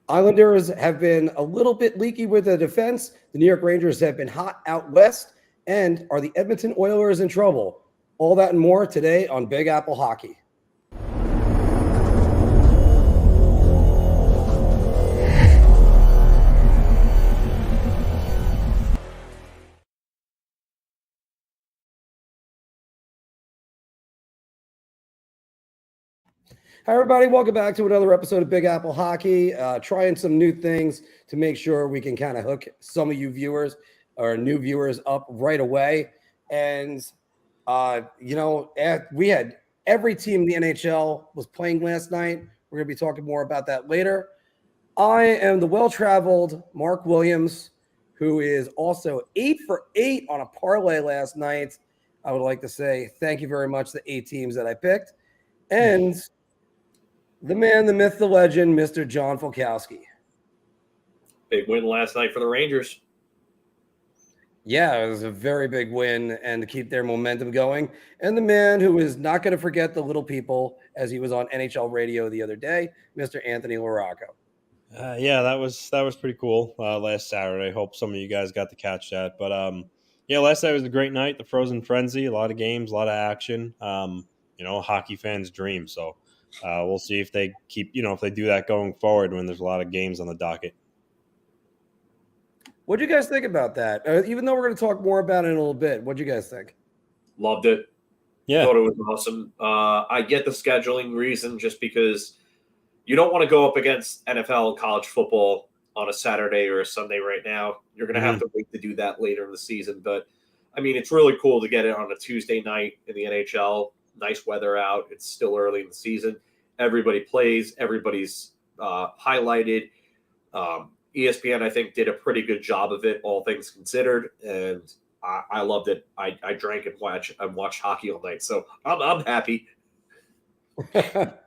Islanders have been a little bit leaky with the defense. The New York Rangers have been hot out west. And are the Edmonton Oilers in trouble? All that and more today on Big Apple Hockey. Hi, everybody. Welcome back to another episode of Big Apple Hockey. Trying some new things to make sure we can kind of hook some of you viewers or new viewers up right away. And, we had every team in the NHL was playing last night. We're going to be talking more about that later. I am the well-traveled Marc Williams, who is also 8 for 8 on a parlay last night. I would like to say thank you very much to the 8 teams that I picked. And the man, the myth, the legend, Mr. John Folkowski. Big win last night for the Rangers. Yeah, it was a very big win and to keep their momentum going. And the man who is not going to forget the little people, as he was on NHL radio the other day, Mr. Anthony LaRocco. Yeah, that was pretty cool last Saturday. Hope some of you guys got to catch that. But yeah, last night was a great night. The Frozen Frenzy, a lot of games, a lot of action. Hockey fans' dream. So we'll see if they keep, if they do that going forward when there's a lot of games on the docket. What do you guys think about that? Even though we're going to talk more about it in a little bit, what do you guys think? Loved it. Yeah, thought it was awesome. I get the scheduling reason, just because you don't want to go up against NFL and college football on a Saturday or a Sunday right now. You're going to have to wait to do that later in the season. But, I mean, it's really cool to get it on a Tuesday night in the NHL. Nice weather out. It's still early in the season. Everybody plays. Everybody's highlighted. ESPN, I think, did a pretty good job of it, all things considered. And I loved it. I drank and watched hockey all night. So I'm happy. Well,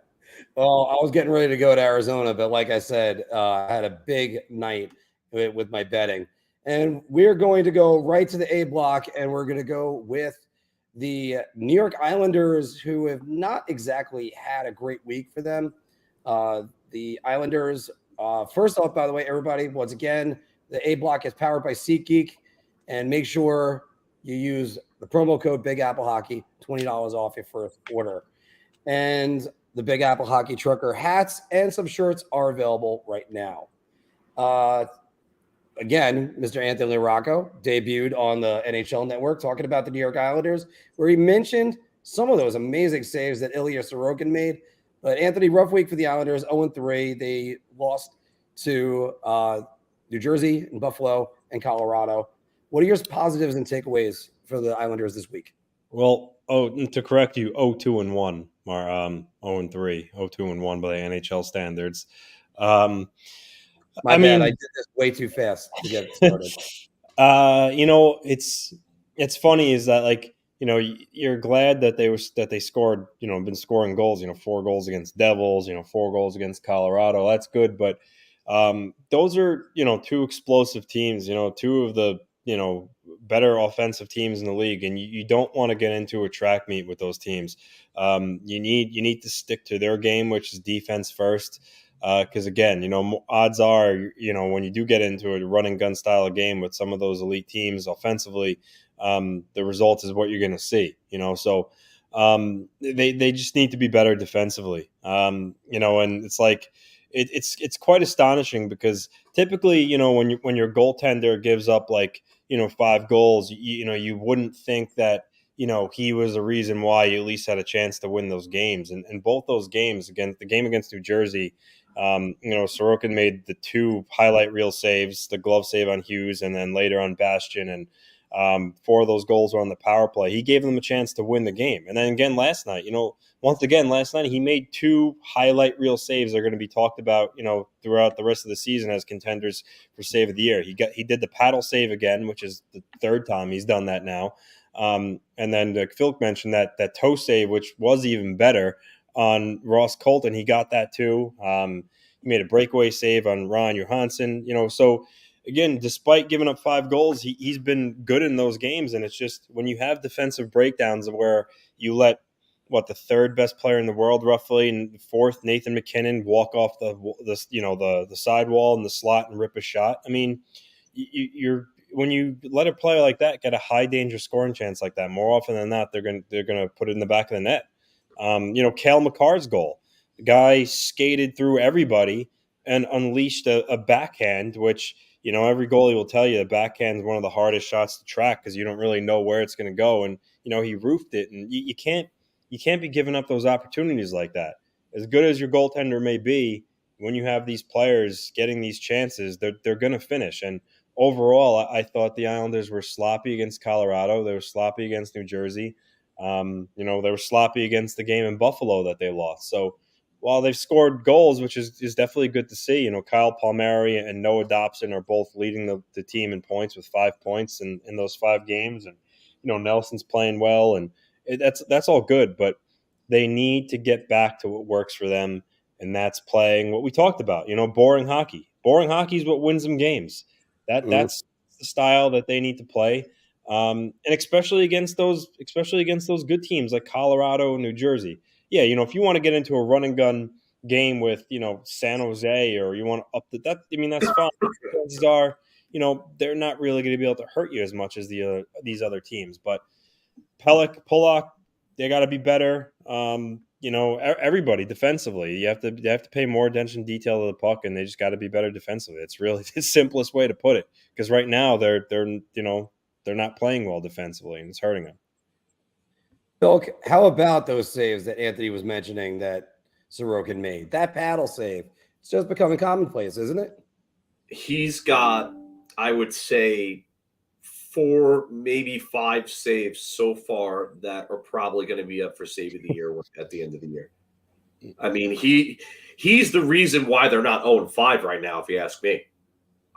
I was getting ready to go to Arizona, but like I said, I had a big night with my betting. And we're going to go right to the A block, and we're going to go with the New York Islanders, who have not exactly had a great week for them. The Islanders, first off, by the way, everybody, once again, the A block is powered by SeatGeek, and make sure you use the promo code Big Apple Hockey, $20 off your first order. And the Big Apple Hockey Trucker hats and some shirts are available right now. Again, Mr. Anthony LaRocco debuted on the NHL Network talking about the New York Islanders, where he mentioned some of those amazing saves that Ilya Sorokin made. But Anthony, rough week for the Islanders, 0-3. They lost to New Jersey and Buffalo and Colorado. What are your positives and takeaways for the Islanders this week? Well, to correct you, 0-2-1, 0-3, 0-2-1 by the NHL standards. My bad. I did this way too fast to get it started. It's funny is that you're glad that they scored, been scoring goals, 4 goals against Devils, 4 goals against Colorado. That's good, but those are, 2 explosive teams, 2 of the, better offensive teams in the league, and you don't want to get into a track meet with those teams. You need to stick to their game, which is defense first. Because again, odds are, when you do get into a run and gun style of game with some of those elite teams offensively, the result is what you're going to see. So they just need to be better defensively. And it's like it's quite astonishing because typically, when your goaltender gives up 5 goals, you wouldn't think that he was the reason why you at least had a chance to win those games. And both those games, again, the game against New Jersey. Sorokin made the 2 highlight reel saves, the glove save on Hughes, and then later on Bastian. And 4 of those goals were on the power play. He gave them a chance to win the game. And then again last night, last night he made 2 highlight reel saves that are going to be talked about, throughout the rest of the season as contenders for save of the year. He did the paddle save again, which is the 3rd time he's done that now. And then Phil mentioned that toe save, which was even better on Ross Colton. He got that too. He made a breakaway save on Ron Johansson. So again, despite giving up 5 goals, he's been good in those games. And it's just when you have defensive breakdowns where you let the third best player in the world, roughly, and fourth, Nathan McKinnon, walk off the sidewall in the slot and rip a shot. I mean, you're when you let a player like that get a high danger scoring chance like that, more often than not, they're gonna put it in the back of the net. Cale Makar's goal, the guy skated through everybody and unleashed a backhand, which every goalie will tell you the backhand is one of the hardest shots to track because you don't really know where it's going to go, and he roofed it, and you can't be giving up those opportunities like that. As good as your goaltender may be, when you have these players getting these chances, they're going to finish. And overall, I thought the Islanders were sloppy against Colorado. They were sloppy against New Jersey. They were sloppy against the game in Buffalo that they lost. So while they've scored goals, which is definitely good to see, Kyle Palmieri and Noah Dobson are both leading the team in points with 5 points in those 5 games. And, Nelson's playing well, and that's all good, but they need to get back to what works for them. And that's playing what we talked about, boring hockey. Boring hockey is what wins them games. That's the style that they need to play. And especially against those good teams like Colorado and New Jersey. Yeah, if you want to get into a run and gun game with, San Jose, or you want to up that, I mean, that's fine. Chances are, they're not really going to be able to hurt you as much as these other teams. But Pulock, they got to be better. Everybody defensively, they have to pay more attention to detail of the puck, and they just got to be better defensively. It's really the simplest way to put it, because right now they're not playing well defensively, and it's hurting them. Phil, how about those saves that Anthony was mentioning that Sorokin made? That paddle save, it's just becoming commonplace, isn't it? He's got, I would say, 4, maybe 5 saves so far that are probably going to be up for save of the year at the end of the year. I mean, he's the reason why they're not 0-5 right now, if you ask me.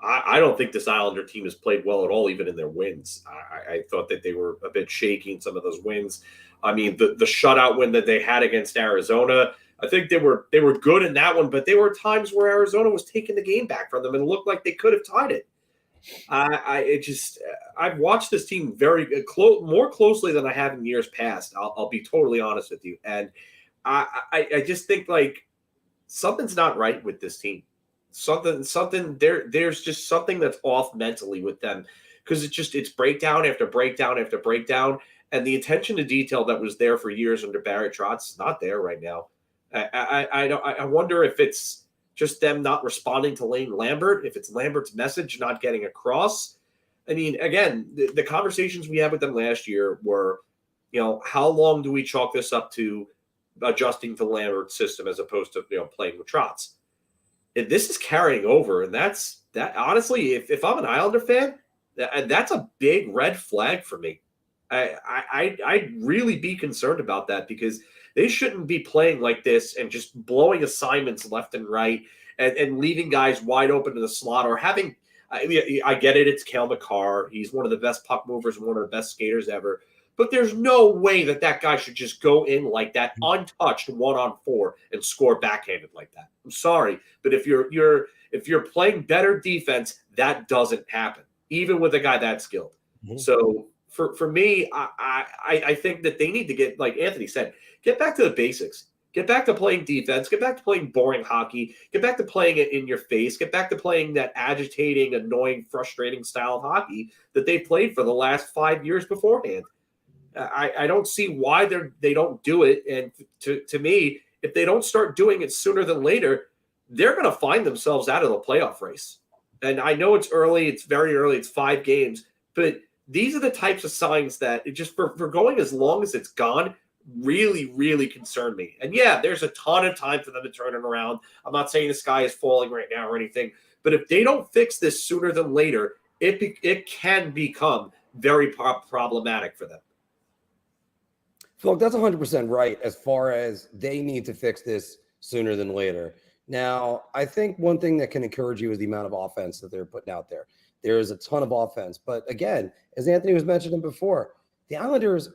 I don't think this Islander team has played well at all, even in their wins. I thought that they were a bit shaky in some of those wins. I mean, the shutout win that they had against Arizona, I think they were good in that one, but there were times where Arizona was taking the game back from them and it looked like they could have tied it. I've watched this team very more closely than I have in years past. I'll be totally honest with you, and I just think like something's not right with this team. Something there's just something that's off mentally with them, because it's breakdown after breakdown after breakdown, and the attention to detail that was there for years under Barry Trotz is not there right now. I wonder if it's just them not responding to Lane Lambert, if it's Lambert's message not getting across. I mean, again, the conversations we had with them last year were, how long do we chalk this up to adjusting to Lambert's system as opposed to playing with Trotz? If this is carrying over, and that honestly, if I'm an Islander fan, that's a big red flag for me. I'd really be concerned about that, because they shouldn't be playing like this and just blowing assignments left and right and leaving guys wide open to the slot, or having I get it, it's Cale Makar. He's one of the best puck movers and one of the best skaters ever. But there's no way that guy should just go in like that, untouched 1-on-4, and score backhanded like that. I'm sorry, but if you're playing better defense, that doesn't happen, even with a guy that skilled. Mm-hmm. So for me, I think that they need to get, like Anthony said, get back to the basics. Get back to playing defense. Get back to playing boring hockey. Get back to playing it in your face. Get back to playing that agitating, annoying, frustrating style of hockey that they played for the last 5 years beforehand. I don't see why they don't do it. And to me, if they don't start doing it sooner than later, they're going to find themselves out of the playoff race. And I know it's early. It's very early. It's 5 games. But these are the types of signs that it just for going as long as it's gone really, really concern me. And yeah, there's a ton of time for them to turn it around. I'm not saying the sky is falling right now or anything. But if they don't fix this sooner than later, it can become very problematic for them. Phil, that's 100% right as far as they need to fix this sooner than later. Now, I think one thing that can encourage you is the amount of offense that they're putting out there. There is a ton of offense. But again, as Anthony was mentioning before, the Islanders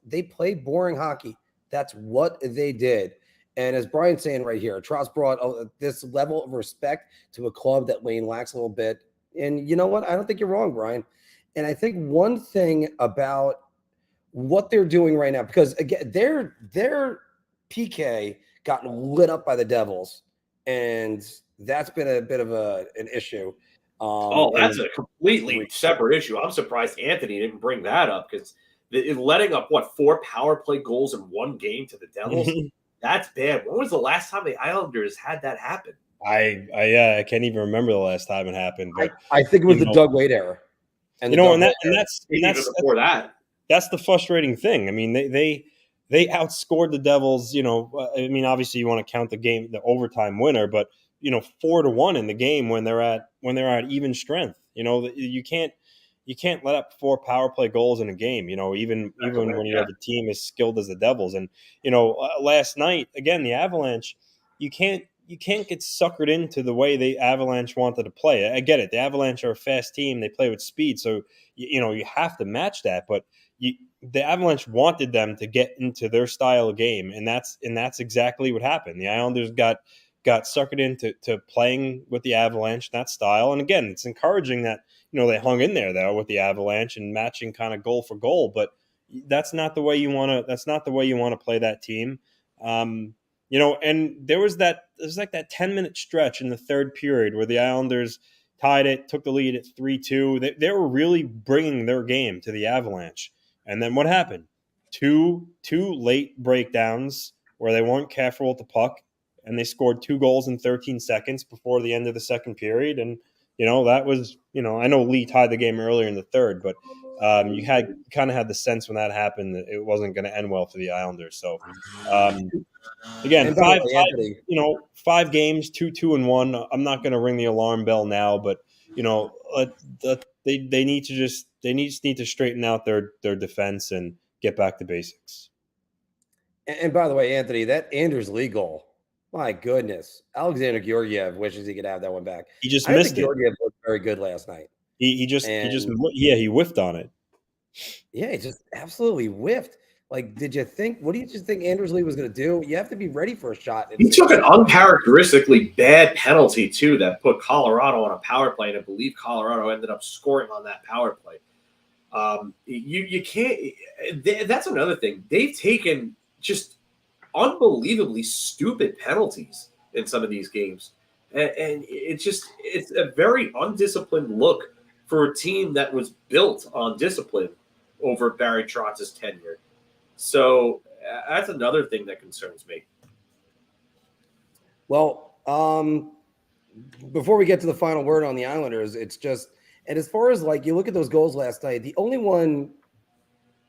they play boring hockey. That's what they did. And as Brian's saying right here, Trotz brought this level of respect to a club that Lane lacks a little bit. And you know what? I don't think you're wrong, Brian. And I think one thing about what they're doing right now, because again, their PK got lit up by the Devils, and that's been a bit of an issue. That's a completely separate issue. I'm surprised Anthony didn't bring that up, because letting up 4 power play goals in one game to the Devils, that's bad. When was the last time the Islanders had that happen? I can't even remember the last time it happened. But I think it was the Doug Wade era. And that's before that. That's the frustrating thing. I mean, they outscored the Devils. I mean, obviously you want to count the overtime winner, but 4-1 in the game when they're at even strength. You can't let up 4 power play goals in a game. Even when you have a team as skilled as the Devils. And last night again, the Avalanche, you can't get suckered into the way the Avalanche wanted to play. I get it. The Avalanche are a fast team. They play with speed. So, you have to match that. But the Avalanche wanted them to get into their style of game. And that's exactly what happened. The Islanders got suckered into playing with the Avalanche, that style. And again, it's encouraging that, they hung in there though with the Avalanche and matching kind of goal for goal. But that's not the way you want to play that team. And there was that 10-minute stretch in the third period where the Islanders tied it, took the lead at 3-2. They were really bringing their game to the Avalanche. And then what happened? Two late breakdowns where they weren't careful with the puck, and they scored 2 goals in 13 seconds before the end of the second period. And, that was, I know Lee tied the game earlier in the third, but you kind of had the sense when that happened that it wasn't going to end well for the Islanders. So, again, 5 games, 2-1. I'm not going to ring the alarm bell now, but they need to straighten out their defense and get back to basics. And by the way, Anthony, that Drizly goal, my goodness, Alexander Georgiev wishes he could have that one back. He just missed it. Georgiev looked very good last night. He whiffed on it. Yeah, he just absolutely whiffed. Like, what do you just think Drizly was going to do? You have to be ready for a shot. He took an uncharacteristically bad penalty, too, that put Colorado on a power play, and I believe Colorado ended up scoring on that power play. You can't – that's another thing. They've taken just unbelievably stupid penalties in some of these games. And it's a very undisciplined look for a team that was built on discipline over Barry Trotz's tenure. So that's another thing that concerns me. Well, before we get to the final word on the Islanders, it's just, and as far as like you look at those goals last night, the only one,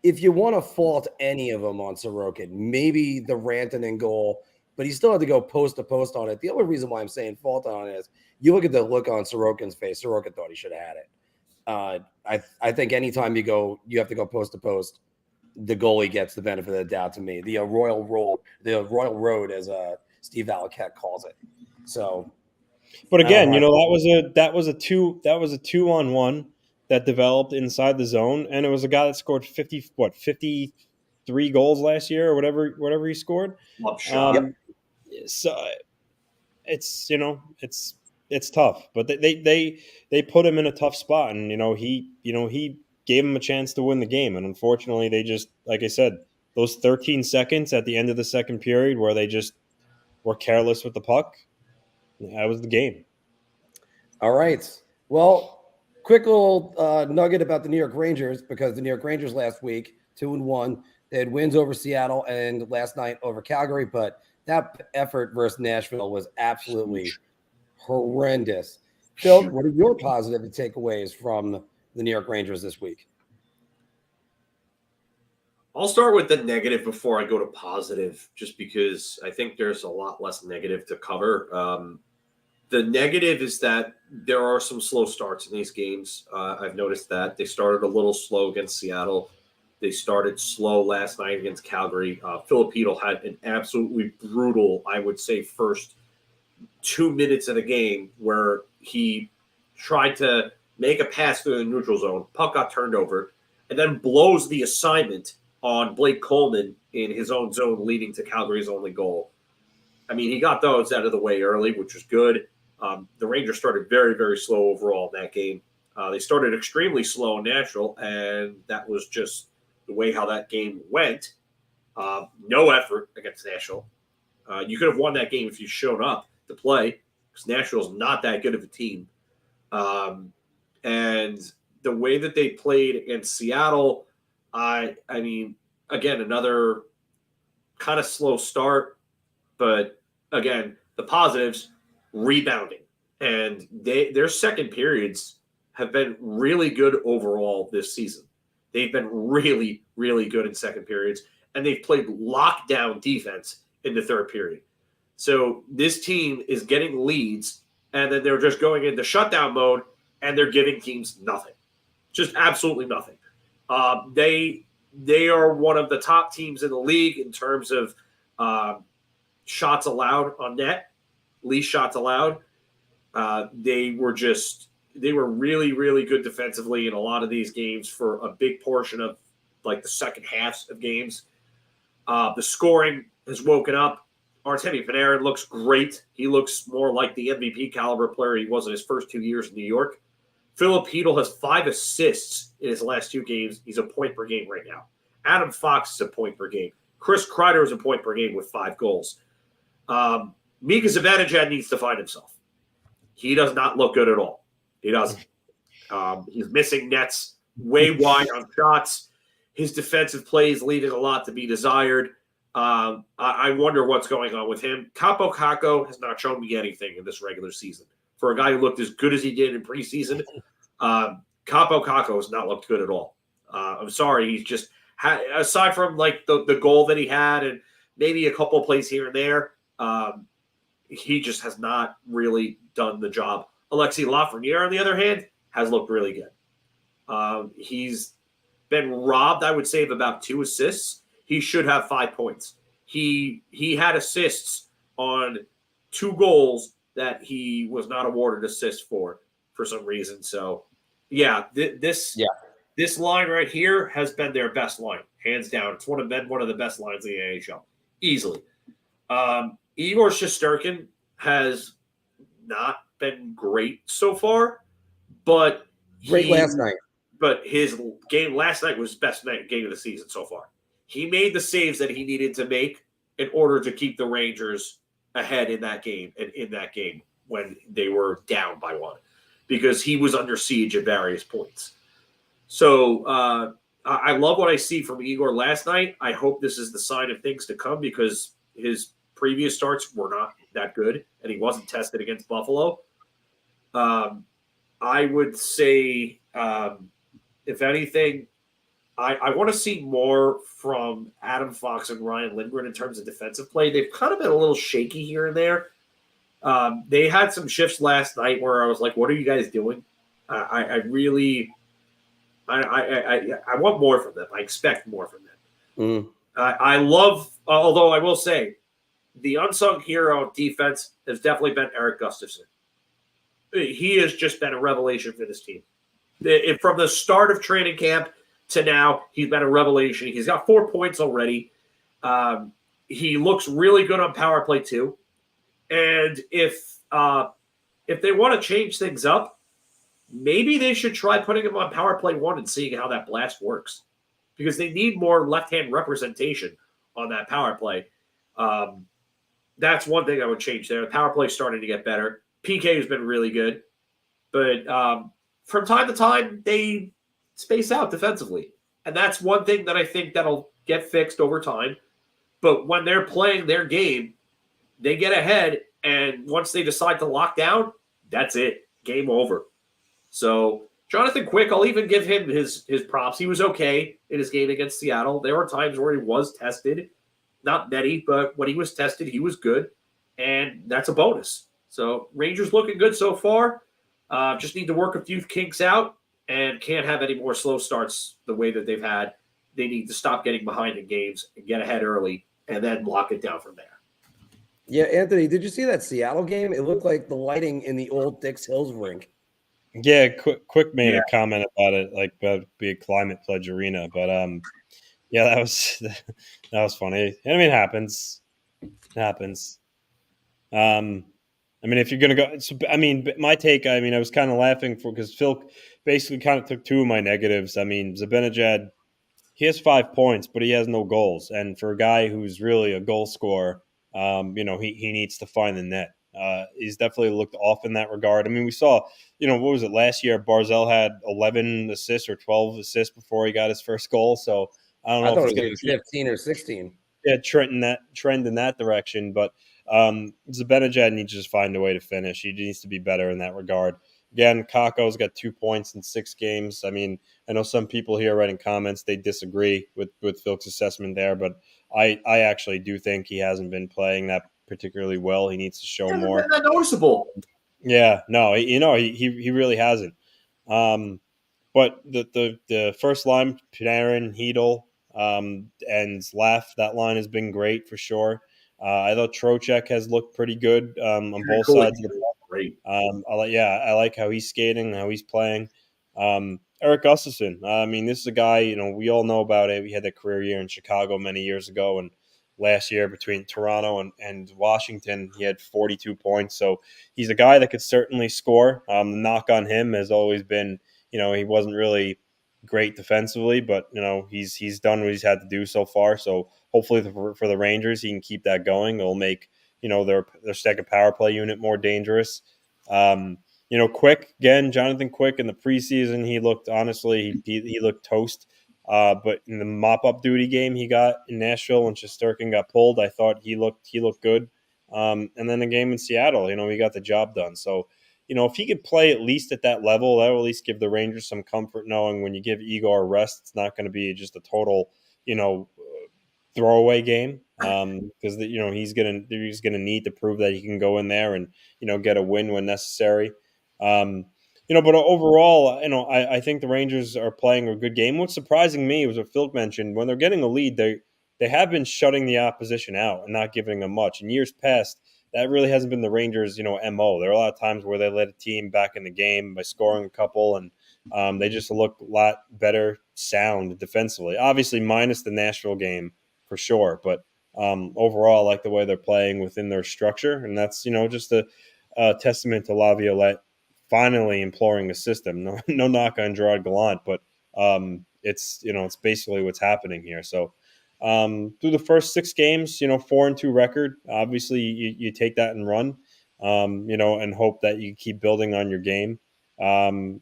if you want to fault any of them on Sorokin, maybe the Rantanen goal, but he still had to go post to post on it. The only reason why I'm saying fault on it is you look at the look on Sorokin's face. Sorokin thought he should have had it. I think anytime you have to go post to post, the goalie gets the benefit of the doubt to me. The royal road, as Steve Alakek calls it. So, but again, that was a 2-on-1 that developed inside the zone, and it was a guy that scored 53 goals last year or whatever he scored. So it's tough, but they put him in a tough spot, and he gave him a chance to win the game. And unfortunately, they just, like I said, those 13 seconds at the end of the second period where they just were careless with the puck, that was the game. All right. Well, quick little nugget about the New York Rangers, because the New York Rangers last week, 2-1, they had wins over Seattle and last night over Calgary, but that effort versus Nashville was absolutely horrendous. Phil, what are your positive takeaways from the New York Rangers this week? I'll start with the negative before I go to positive, just because I think there's a lot less negative to cover. The negative is that there are some slow starts in these games. I've noticed that they started a little slow against Seattle. They started slow last night against Calgary. Filipino had an absolutely brutal, I would say, first 2 minutes of the game where he tried to make a pass through the neutral zone. Puck got turned over, and then blows the assignment on Blake Coleman in his own zone, leading to Calgary's only goal. I mean, he got those out of the way early, which was good. The Rangers started very, very slow overall in that game. They started extremely slow in Nashville, and that was just the way how that game went, no effort against Nashville. You could have won that game if you showed up to play, because Nashville's not that good of a team. And the way that they played against Seattle, I mean, again, another kind of slow start, but again, the positives, rebounding. And their second periods have been really good overall this season. They've been really, really good in second periods, and they've played lockdown defense in the third period. So this team is getting leads, and then they're just going into shutdown mode, and they're giving teams nothing, just absolutely nothing. They are one of the top teams in the league in terms of shots allowed on net, least shots allowed. They were really, really good defensively in a lot of these games for a big portion of like the second halves of games. The scoring has woken up. Artemi Panarin looks great. He looks more like the MVP caliber player he was in his first 2 years in New York. Philip Hedl has 5 assists in his last 2 games. He's a point per game right now. Adam Fox is a point per game. Chris Kreider is a point per game with 5 goals. Mika Zibanejad needs to find himself. He does not look good at all. He doesn't. He's missing nets way wide on shots. His defensive play is leaving a lot to be desired. I wonder what's going on with him. Capo Caco has not shown me anything in this regular season. For a guy who looked as good as he did in preseason, Capo Caco has not looked good at all. I'm sorry. He's just, aside from like the goal that he had and maybe a couple of plays here and there, he just has not really done the job. Alexis Lafreniere, on the other hand, has looked really good. He's been robbed, I would say, of about 2 assists. He should have 5 points. He had assists on 2 goals that he was not awarded assists for some reason. So, yeah, this line right here has been their best line, hands down. It's one of the best lines in the NHL, easily. Igor Shesterkin has not been great so far, but great last night. But his game last night was best game of the season so far. He made the saves that he needed to make in order to keep the Rangers ahead in that game and in that game when they were down by 1, because he was under siege at various points. So I love what I see from Igor last night. I hope this is the sign of things to come, because his previous starts were not that good, and he wasn't tested against Buffalo. I would say, if anything, I want to see more from Adam Fox and Ryan Lindgren in terms of defensive play. They've kind of been a little shaky here and there. They had some shifts last night where I was like, what are you guys doing? I want more from them. I expect more from them. I love, although I will say, the unsung hero of defense has definitely been Eric Gustafsson. He has just been a revelation for this team. From the start of training camp to now, he's been a revelation. He's got 4 points already. He looks really good on power play too. And if they want to change things up, maybe they should try putting him on power play 1 and seeing how that blast works, because they need more left-hand representation on that power play. That's one thing I would change there. The power play is starting to get better. PK has been really good, but from time to time they space out defensively, and that's one thing that I think that'll get fixed over time. But when they're playing their game, they get ahead, and once they decide to lock down, that's it. Game over. So Jonathan Quick, I'll even give him his props. He was okay in his game against Seattle. There were times where he was tested. Not many, but when he was tested, he was good, and that's a bonus. So Rangers looking good so far. Just need to work a few kinks out, and can't have any more slow starts the way that they've had. They need to stop getting behind in games and get ahead early, and then lock it down from there. Yeah, Anthony, did you see that Seattle game? It looked like the lighting in the old Dix Hills rink. Yeah, Quick made a comment about it, like be a climate pledge arena, but yeah, that was funny. I mean, it happens. It happens. I mean, if you're gonna go, I mean, my take. I mean, I was kind of laughing because Phil basically kind of took 2 of my negatives. I mean, Zibanejad he has 5 points, but he has no goals. And for a guy who's really a goal scorer, he needs to find the net. He's definitely looked off in that regard. I mean, we saw, what was it last year? Barzell had 11 assists or 12 assists before he got his first goal. So I don't I know if thought it's it was going even to keep 15 or 16. trend in that direction. But Zibanejad needs to just find a way to finish. He needs to be better in that regard. Again, Kako's got 2 points in 6 games. I mean, I know some people here writing comments, they disagree with Phil's assessment there, but I actually do think he hasn't been playing that particularly well. He needs to show more. Been that noticeable. Yeah, no, he really hasn't. But the first line, Panarin, Hedel, and Laff, that line has been great for sure. I thought Trocheck has looked pretty good on both sides of the ball. Great. I like how he's skating, how he's playing. Eric Gustafsson. I mean, this is a guy, we all know about it. We had that career year in Chicago many years ago, and last year between Toronto and Washington, he had 42 points. So he's a guy that could certainly score. The knock on him has always been, he wasn't really great defensively, but he's done what he's had to do so far. So hopefully for the Rangers, he can keep that going. It'll make their second power play unit more dangerous. Quick again, Jonathan Quick in the preseason, he looked he looked toast. But in the mop up duty game he got in Nashville when Shesterkin got pulled, I thought he looked good. And then the game in Seattle, he got the job done. So, if he could play at least at that level, that will at least give the Rangers some comfort knowing when you give Igor a rest, it's not going to be just a total, throwaway game. Because he's gonna need to prove that he can go in there and get a win when necessary. But overall, I think the Rangers are playing a good game. What's surprising me was what Phil mentioned. When they're getting a lead, they have been shutting the opposition out and not giving them much. In years past, that really hasn't been the Rangers, MO. There are a lot of times where they let a team back in the game by scoring a couple, and they just look a lot better sound defensively. Obviously, minus the Nashville game for sure, but overall, I like the way they're playing within their structure, and that's just a testament to Laviolette finally employing a system. No knock on Gerard Gallant, but it's basically what's happening here. So through the first 6 games, 4-2 record. Obviously, you take that and run, and hope that you keep building on your game.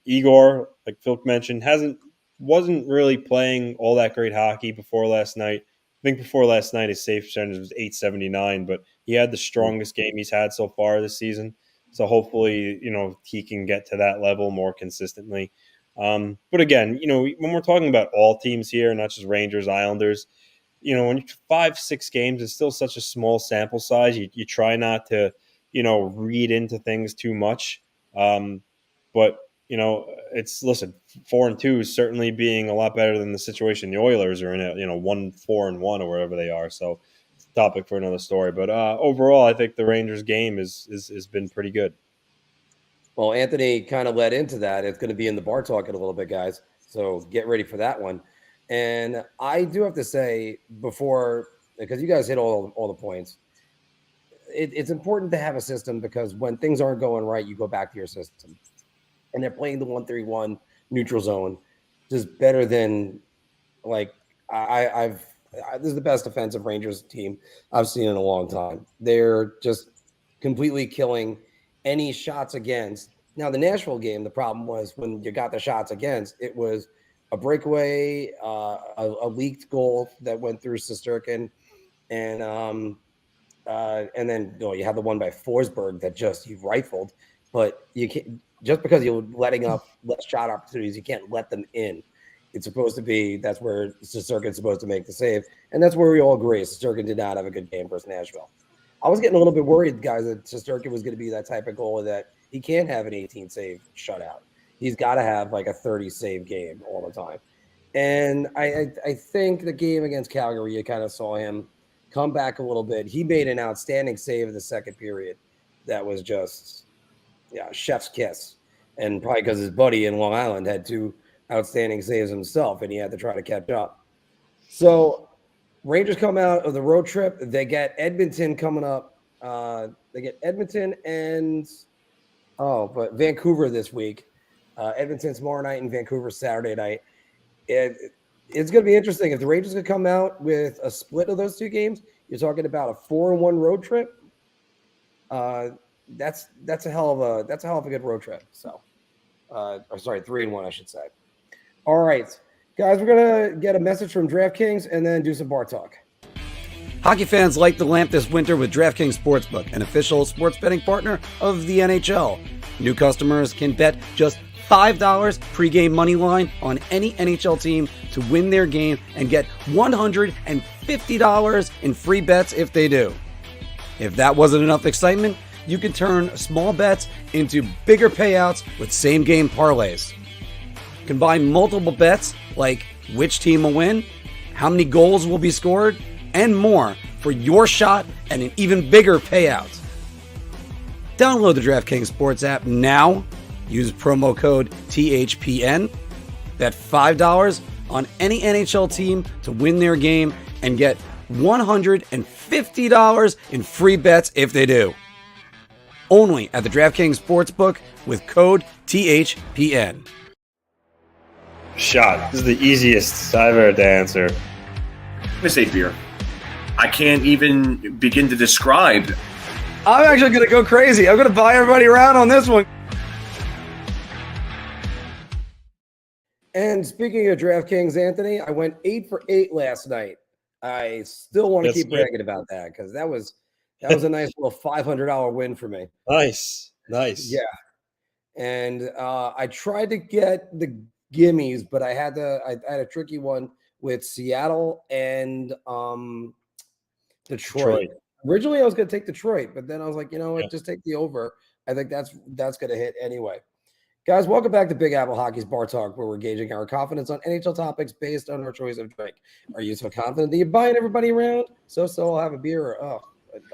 Igor, like Phil mentioned, wasn't really playing all that great hockey before last night. I think before last night, his save percentage was .879, but he had the strongest game he's had so far this season. So hopefully, he can get to that level more consistently. But again, when we're talking about all teams here, not just Rangers, Islanders, when you 5-6 games, it's still such a small sample size. You try not to, read into things too much. But it's 4-2 is certainly being a lot better than the situation the Oilers are in at 1-4-1 or wherever they are. So it's a topic for another story. But overall, I think the Rangers game has been pretty good. Well, Anthony kind of led into that. It's going to be in the bar talk in a little bit, guys. So get ready for that one. And I do have to say before, because you guys hit all the points, it's important to have a system because when things aren't going right, you go back to your system. And they're playing the 1-3-1 neutral zone, just better than this is the best defensive Rangers team I've seen in a long time. They're just completely killing any shots against. Now, the Nashville game, the problem was when you got the shots against, it was a breakaway, a leaked goal that went through Shesterkin, and then you have the one by Forsberg that just you rifled, but you can't just because you're letting up less shot opportunities, you can't let them in. It's supposed to be that's where Shesterkin's supposed to make the save, and that's where we all agree. Shesterkin did not have a good game versus Nashville. I was getting a little bit worried, guys, that Shesterkin was going to be that type of goalie that he can't have an 18 save shutout. He's got to have like a 30 save game all the time. And I think the game against Calgary, you kind of saw him come back a little bit. He made an outstanding save in the second period. That was just, chef's kiss. And probably because his buddy in Long Island had 2 outstanding saves himself, and he had to try to catch up. So Rangers come out of the road trip. They get Edmonton coming up. They get Edmonton but Vancouver this week. Edmonton tomorrow night and Vancouver Saturday night. it's going to be interesting if the Rangers could come out with a split of those two games. You're talking about a 4-1 road trip. That's a hell of a good road trip. So, or sorry, 3-1, I should say. All right, guys, we're gonna get a message from DraftKings and then do some bar talk. Hockey fans light the lamp this winter with DraftKings Sportsbook, an official sports betting partner of the NHL. New customers can bet just $5 pregame money line on any NHL team to win their game and get $150 in free bets if they do. If that wasn't enough excitement, you can turn small bets into bigger payouts with same-game parlays. Combine multiple bets like which team will win, how many goals will be scored, and more for your shot at an even bigger payout. Download the DraftKings Sports app now. Use promo code THPN. Bet $5 on any NHL team to win their game and get $150 in free bets if they do. Only at the DraftKings Sportsbook with code THPN. Shot. This is the easiest I've ever to answer. I'm going to say beer. I can't even begin to describe. I'm actually going to go crazy. I'm going to buy everybody around on this one. And speaking of DraftKings, Anthony, I went 8 for 8 last night. I still want to keep bragging about that because that was a nice little $500 win for me. Nice. Yeah. And I tried to get the gimmies, but I had a tricky one with Seattle and Detroit. Originally, I was going to take Detroit, but then I was like, you know what, just take the over. I think that's going to hit anyway. Guys, welcome back to Big Apple Hockey's Bar Talk, where we're gauging our confidence on NHL topics based on our choice of drink. Are you so confident that you're buying everybody around? So I'll have a beer, or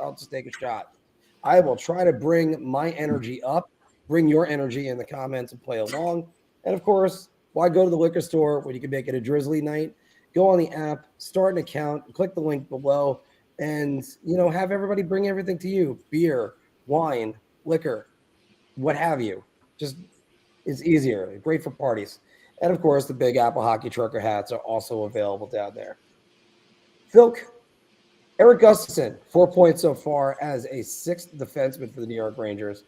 I'll just take a shot. I will try to bring my energy up, bring your energy in the comments and play along. And of course, why go to the liquor store when you can make it a Drizly night? Go on the app, start an account, click the link below, and have everybody bring everything to you: beer, wine, liquor, what have you. Just it's easier, great for parties. And of course, the Big Apple Hockey Trucker hats are also available down there. Philk, Eric Gustafson, 4 points so far as a 6th defenseman for the New York Rangers.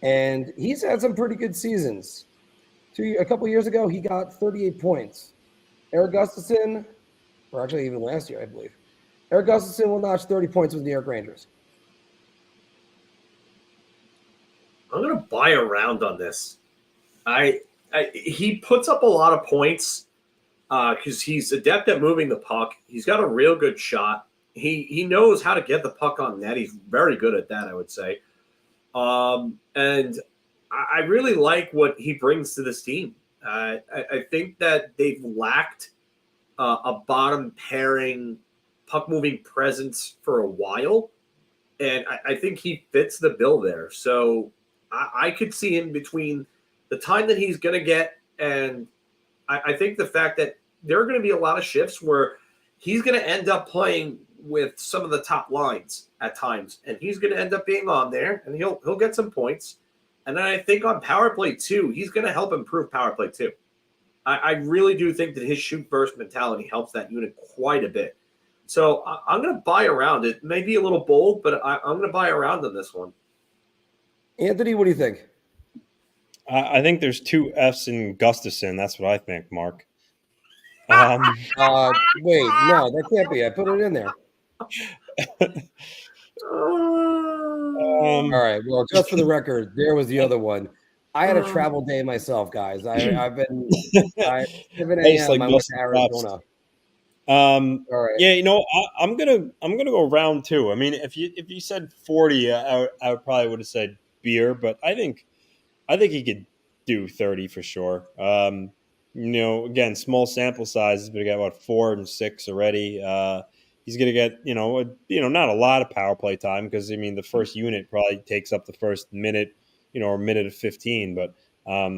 And he's had some pretty good seasons. A couple years ago, he got 38 points. Eric Gustafson, or actually even last year, I believe. Eric Gustafson will notch 30 points with the New York Rangers. I'm going to buy around on this. He puts up a lot of points because he's adept at moving the puck. He's got a real good shot. He knows how to get the puck on net. He's very good at that, I would say. And I really like what he brings to this team. I think that they've lacked a bottom pairing puck moving presence for a while. And I think he fits the bill there. So I could see him between the time that he's going to get, and I think the fact that there are going to be a lot of shifts where he's going to end up playing with some of the top lines at times, and he's going to end up being on there, and he'll get some points. And then I think on power play too, he's going to help improve power play too. I really do think that his shoot first mentality helps that unit quite a bit. So I'm going to buy around. It may be a little bold, but I'm going to buy around on this one. Anthony, what do you think? I think there's 2 F's in Gustafson. That's what I think, Mark. Wait, no, that can't be. I put it in there. All right. Well, just for the record, there was the other one. I had a travel day myself, guys. I've been 7 a.m. I went to Arizona. All right. Yeah, I'm gonna go round 2. I mean, if you said 40, I probably would have said beer, but I think he could do 30 for sure. Again, small sample sizes, but he got 4 and 6 already. He's going to get, not a lot of power play time because, the first unit probably takes up the first minute, or minute of 15. But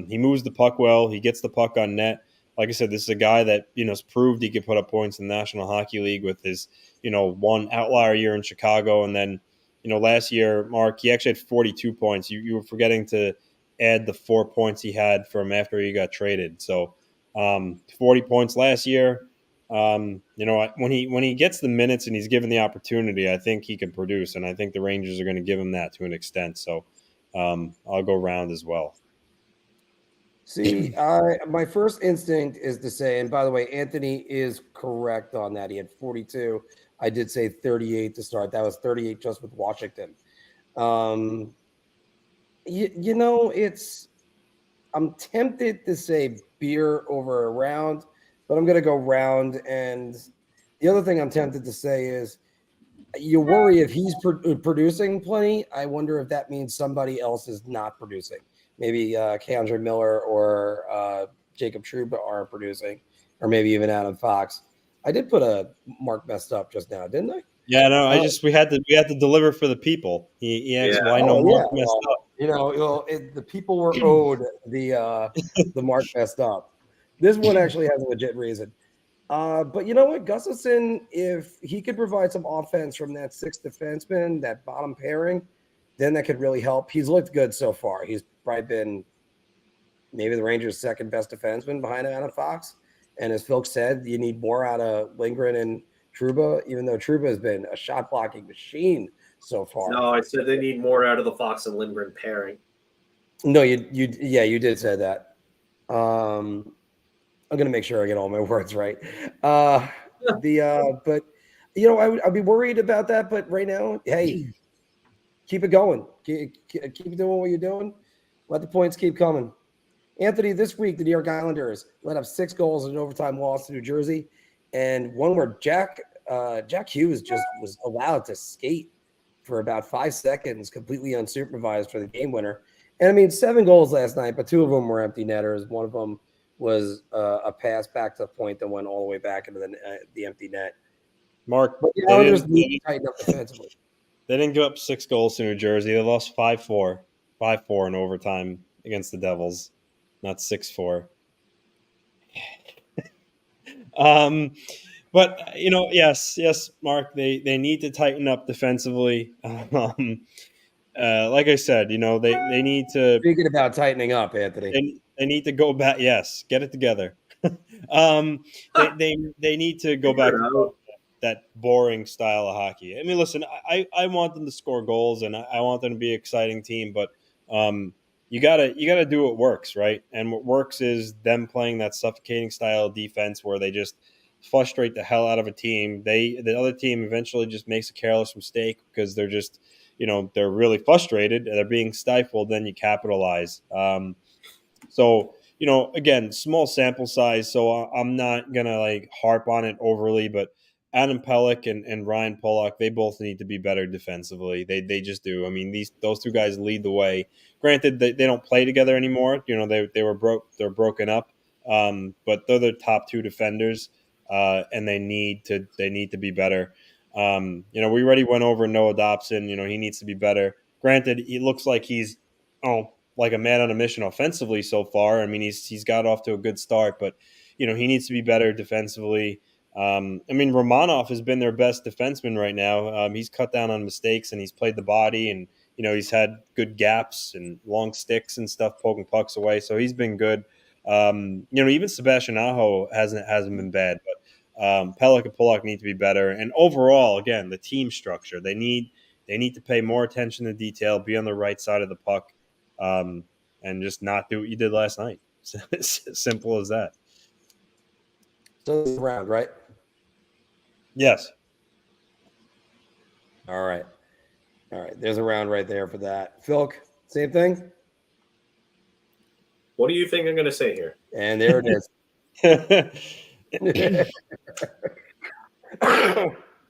he moves the puck well. He gets the puck on net. Like I said, this is a guy that, has proved he can put up points in the National Hockey League with his, one outlier year in Chicago. And then, last year, Mark, he actually had 42 points. You were forgetting to add the 4 points he had from after he got traded. So, 40 points last year. When he gets the minutes and he's given the opportunity, I think he can produce, and I think the Rangers are going to give him that to an extent. So I'll go round as well. See, my first instinct is to say, and by the way, Anthony is correct on that. He had 42. I did say 38 to start. That was 38 just with Washington. I'm tempted to say beer over a round, but I'm going to go round. And the other thing I'm tempted to say is you worry if he's producing plenty. I wonder if that means somebody else is not producing. Maybe Keandre Miller or Jacob Trouba are producing, or maybe even Adam Fox. I did put a Marc messed up just now, didn't I? Yeah, no, we had to deliver for the people. He asked why no Marc messed up. The people were owed the Marc messed up. This one actually has a legit reason. But you know what, Gustafsson, if he could provide some offense from that sixth defenseman, that bottom pairing, then that could really help. He's looked good so far. He's probably been maybe the Rangers' second best defenseman behind Adam Fox. And as Phil said, you need more out of Lindgren and Trouba, even though Trouba has been a shot blocking machine so far. No, I said they need more out of the Fox and Lindgren pairing. No, you did say that. I'm gonna make sure I get all my words right. But I'd be worried about that. But right now, hey, keep it going. Keep doing what you're doing. Let the points keep coming. Anthony, this week the New York Islanders let up 6 goals in an overtime loss to New Jersey, and one where Jack Hughes just was allowed to skate for about 5 seconds, completely unsupervised for the game winner. And I mean, 7 goals last night, but 2 of them were empty netters. One of them was a pass back to the point that went all the way back into the empty net. Mark, but the Islanders need to tighten up defensively. They didn't give up 6 goals to New Jersey. They lost 5-4 in overtime against the Devils, not 6-4. But yes, Mark, they need to tighten up defensively. Like I said, they need to. Speaking about tightening up, Anthony, they need to go back. Yes, get it together. They need to go back to that boring style of hockey. I mean, listen, I want them to score goals and I want them to be an exciting team, but you gotta do what works, right? And what works is them playing that suffocating style of defense where they just frustrate the hell out of a team. The other team eventually just makes a careless mistake because they're just, they're really frustrated and they're being stifled. Then you capitalize. So, again, small sample size. So I'm not gonna harp on it overly, but Adam Pelech and Ryan Pulock, they both need to be better defensively. They just do. I mean, those 2 guys lead the way. Granted, they don't play together anymore. They're broken up. But they're the top 2 defenders, and they need to be better. We already went over Noah Dobson. He needs to be better. Granted, he looks like he's like a man on a mission offensively so far. I mean, he's got off to a good start, but he needs to be better defensively. Romanov has been their best defenseman right now. He's cut down on mistakes and he's played the body, and he's had good gaps and long sticks and stuff poking pucks away. So he's been good. Even Sebastian Aho hasn't been bad, but Pelech and Pulock need to be better. And overall, again, the team structure, they need to pay more attention to detail, be on the right side of the puck, and just not do what you did last night. Simple as that. So this round, right? Yes. All right. There's a round right there for that. Phil, same thing? What do you think I'm going to say here? And there it is.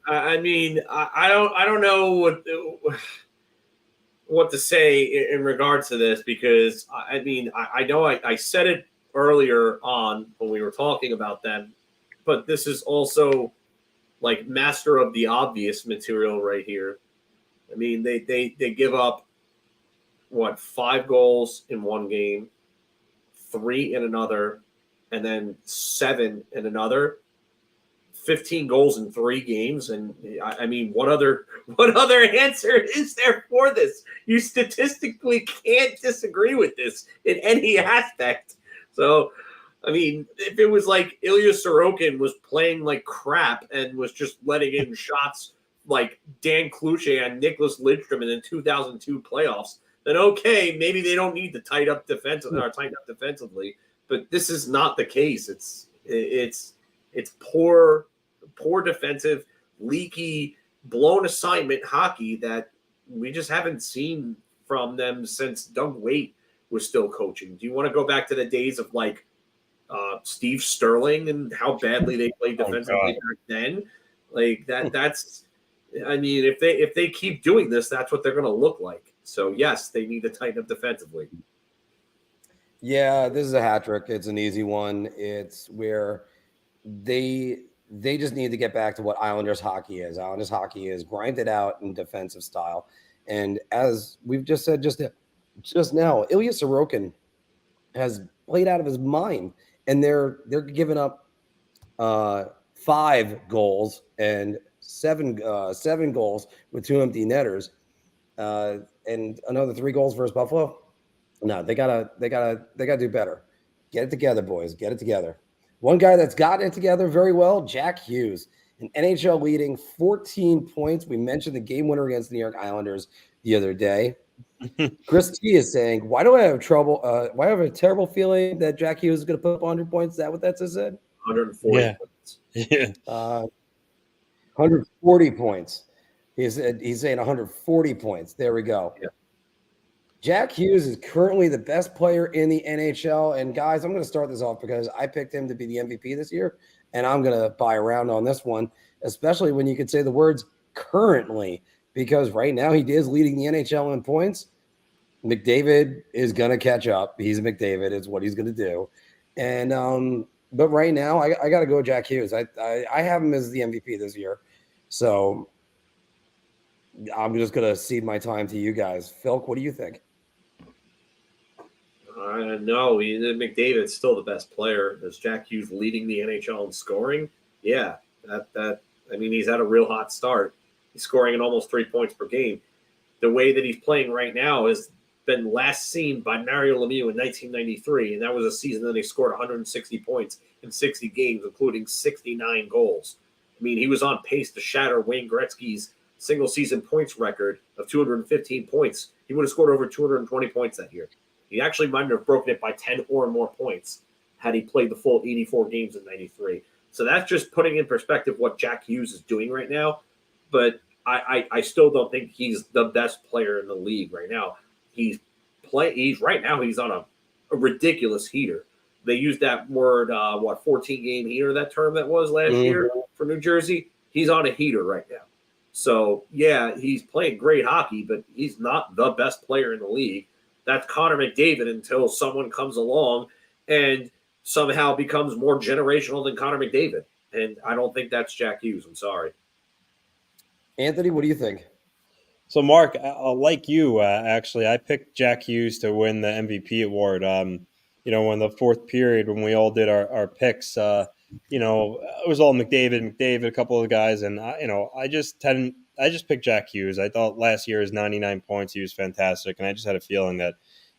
I mean, I don't know what to say in regards to this, because I know I said it earlier on when we were talking about them, but this is also like master of the obvious material right here. I mean, they give up 5 goals in one game, 3 in another, and then 7 in another. 15 goals in 3 games, and I mean, what other answer is there for this? You statistically can't disagree with this in any aspect. So, I mean, if it was like Ilya Sorokin was playing like crap and was just letting in shots like Dan Kluche and Nicholas Lidstrom in the 2002 playoffs, then okay, maybe they don't need to tighten up defensively. But this is not the case. It's poor defensive, leaky, blown assignment hockey that we just haven't seen from them since Doug Waite was still coaching. Do you want to go back to the days of like Steve Sterling and how badly they played defensively back then? Like that's I mean, if they keep doing this, that's what they're going to look like. So yes, they need to tighten up defensively. Yeah, this is a hat trick. It's an easy one. It's where they just need to get back to what Islanders hockey is. Islanders hockey is grinded out in defensive style. And as we've just said just now, Ilya Sorokin has played out of his mind, and they're giving up 5 goals and 7 goals with 2 empty netters, and another 3 goals versus Buffalo. No, they gotta do better. Get it together, boys. Get it together. One guy that's gotten it together very well, Jack Hughes, an NHL leading 14 points. We mentioned the game winner against the New York Islanders the other day. Chris T is saying, why do I have trouble? Why do I have a terrible feeling that Jack Hughes is going to put up 100 points? Is that what that said? 140 points. Yeah. 140 points. He's saying 140 points. There we go. Yeah. Jack Hughes is currently the best player in the NHL. And guys, I'm going to start this off because I picked him to be the MVP this year, and I'm going to buy around on this one, especially when you could say the words currently, because right now he is leading the NHL in points. McDavid is going to catch up. He's McDavid. It's what he's going to do. And but right now I got to go Jack Hughes. I have him as the MVP this year. So I'm just going to cede my time to you guys. Phil, what do you think? No, McDavid's still the best player. Is Jack Hughes leading the NHL in scoring? Yeah, that I mean, he's had a real hot start. He's scoring at almost 3 points per game. The way that he's playing right now has been last seen by Mario Lemieux in 1993, and that was a season that he scored 160 points in 60 games, including 69 goals. I mean, he was on pace to shatter Wayne Gretzky's single-season points record of 215 points. He would have scored over 220 points that year. He actually might have broken it by 10 or more points had he played the full 84 games in 93. So that's just putting in perspective what Jack Hughes is doing right now. But I still don't think he's the best player in the league right now. He's right now he's on a ridiculous heater. They used that word 14-game heater, that term that was last year for New Jersey. He's on a heater right now. So yeah, he's playing great hockey, but he's not the best player in the league. That's Connor McDavid until someone comes along and somehow becomes more generational than Connor McDavid. And I don't think that's Jack Hughes. I'm sorry. Anthony, what do you think? So, Mark, like you, actually, I picked Jack Hughes to win the MVP award. In the fourth period when we all did our picks, it was all McDavid, a couple of the guys, and I just picked Jack Hughes. I thought last year his 99 points, he was fantastic, and I just had a feeling that,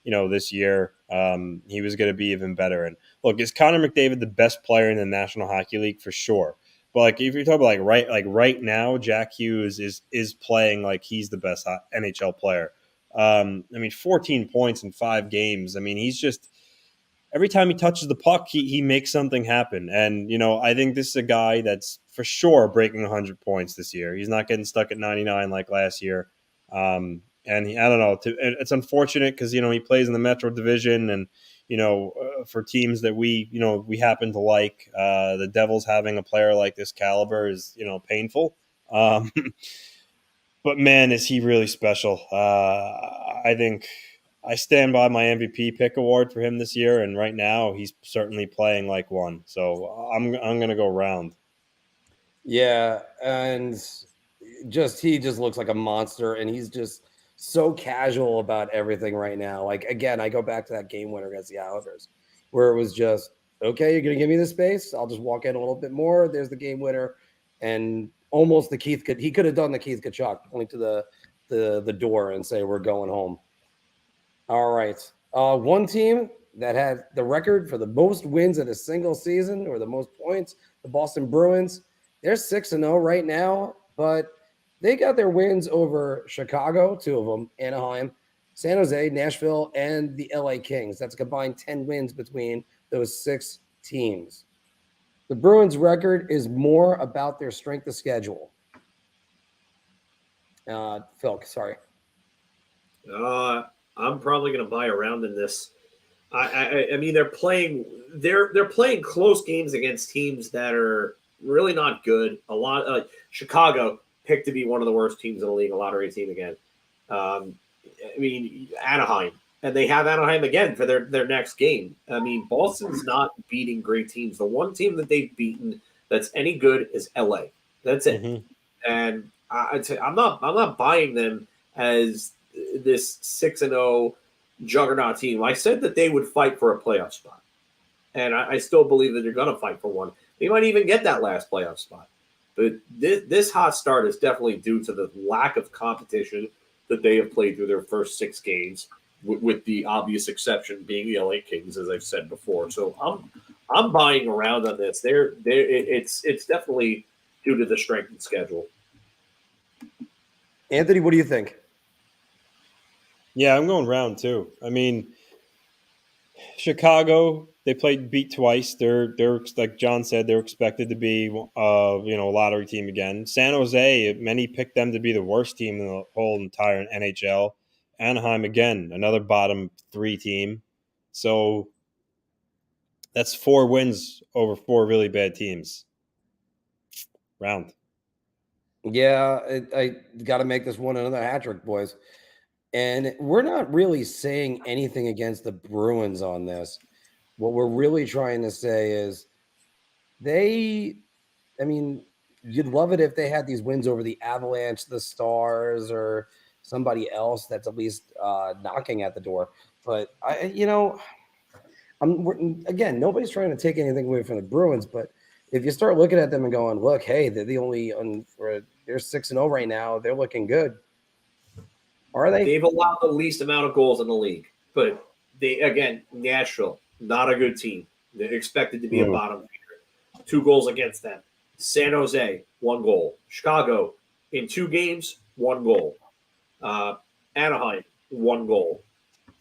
this year he was going to be even better. And look, is Connor McDavid the best player in the National Hockey League? For sure. But if you're talking about right now, Jack Hughes is playing like he's the best NHL player. 14 points in 5 games. I mean, he's just every time he touches the puck, he makes something happen. And I think this is a guy that's for sure breaking 100 points this year. He's not getting stuck at 99 like last year. And I don't know. It's unfortunate because he plays in the Metro Division and. For teams that we happen to like, the Devils having a player like this caliber is, painful. But man, is he really special. I think I stand by my MVP pick award for him this year. And right now he's certainly playing like one. So I'm going to go round. Yeah. And he just looks like a monster, and he's just so casual about everything right now. Like, again, I go back to that game winner against the Islanders where it was just, okay, you're going to give me the space. I'll just walk in a little bit more. There's the game winner. And almost he could have done the Keith Kachuk, point to the door and say, we're going home. All right. One team that had the record for the most wins in a single season or the most points, the Boston Bruins. They're 6-0 right now, but they got their wins over Chicago, 2 of them, Anaheim, San Jose, Nashville, and the LA Kings. That's a combined 10 wins between those 6 teams. The Bruins' record is more about their strength of schedule. Phil, sorry. I'm probably going to buy around in this. I mean, they're playing close games against teams that are really not good. A lot Chicago picked to be one of the worst teams in the league, a lottery team again. I mean, Anaheim, and they have Anaheim again for their next game. I mean, Boston's not beating great teams. The one team that they've beaten that's any good is LA. That's it. Mm-hmm. And I'm not buying them as this 6-0 juggernaut team. I said that they would fight for a playoff spot, and I still believe that they're going to fight for one. They might even get that last playoff spot. But this hot start is definitely due to the lack of competition that they have played through their first 6 games, with the obvious exception being the LA Kings, as I've said before. So I'm buying around on this. It's definitely due to the strength and schedule. Anthony, what do you think? Yeah, I'm going round 2. I mean, Chicago, they beat twice. They're like John said, they're expected to be a lottery team again. San Jose, many picked them to be the worst team in the whole entire NHL. Anaheim again, another bottom 3 team. So that's 4 wins over 4 really bad teams. Round. Yeah, I got to make this one another hat trick, boys. And we're not really saying anything against the Bruins on this. What we're really trying to say is you'd love it if they had these wins over the Avalanche, the Stars, or somebody else that's at least knocking at the door. But nobody's trying to take anything away from the Bruins. But if you start looking at them and going, look, hey, they're the only they're 6-0 right now. They're looking good. Are they? They've allowed the least amount of goals in the league, but Nashville, not a good team. They're expected to be a bottom feeder. 2 goals against them. San Jose, 1 goal. Chicago, in 2 games, 1 goal. Anaheim, 1 goal.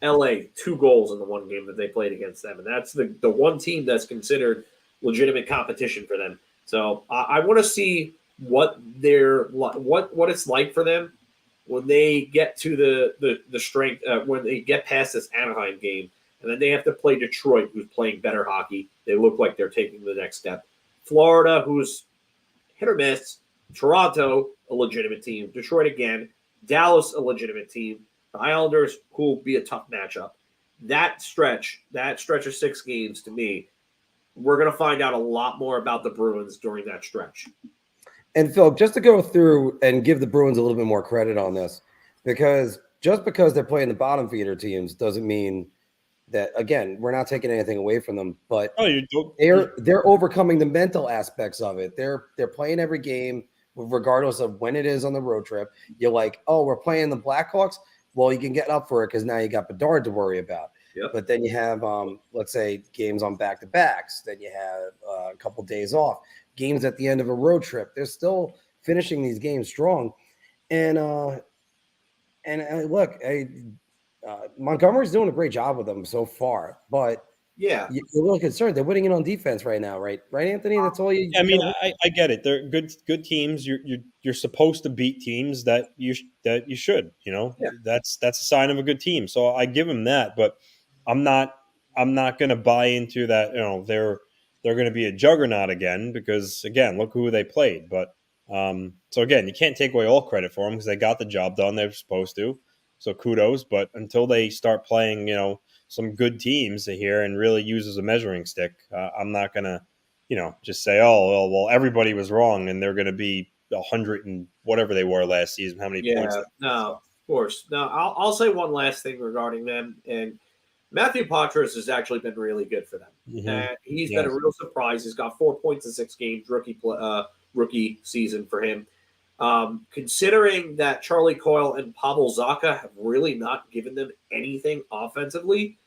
LA, 2 goals in the 1 game that they played against them, and that's the one team that's considered legitimate competition for them. So I want to see what it's like for them when they get to the strength, when they get past this Anaheim game, and then they have to play Detroit, who's playing better hockey. They look like they're taking the next step. Florida, who's hit or miss. Toronto, a legitimate team. Detroit again. Dallas, a legitimate team. The Islanders, who will be a tough matchup. That stretch of 6 games, to me, we're going to find out a lot more about the Bruins during that stretch. And Phil, just to go through and give the Bruins a little bit more credit on this, because just because they're playing the bottom feeder teams doesn't mean that, again, we're not taking anything away from them, but they're overcoming the mental aspects of it. They're playing every game, regardless of when it is on the road trip. You're like, oh, we're playing the Blackhawks. Well, you can get up for it because now you got Bedard to worry about. Yep. But then you have, let's say, games on back-to-backs. Then you have a couple days off. Games at the end of a road trip. They're still finishing these games strong. And look, Montgomery's doing a great job with them so far. But yeah, you're a little concerned. They're winning it on defense right now, right? Right, Anthony? That's all you. I mean, I get it. They're good teams. You're supposed to beat teams that you should. That's a sign of a good team. So I give them that. But I'm not going to buy into that. They're going to be a juggernaut again because, again, look who they played. But so, again, you can't take away all credit for them because they got the job done they're supposed to. So kudos. But until they start playing, some good teams here and really use as a measuring stick, I'm not going to, just say, oh, well, everybody was wrong and they're going to be 100 and whatever they were last season. How many points? No, of course. Now, I'll say one last thing regarding them. And Matthew Poitras has actually been really good for them. Mm-hmm. He's been a real surprise. He's got 4 points in 6 games, rookie season for him. Considering that Charlie Coyle and Pavel Zacha have really not given them anything offensively,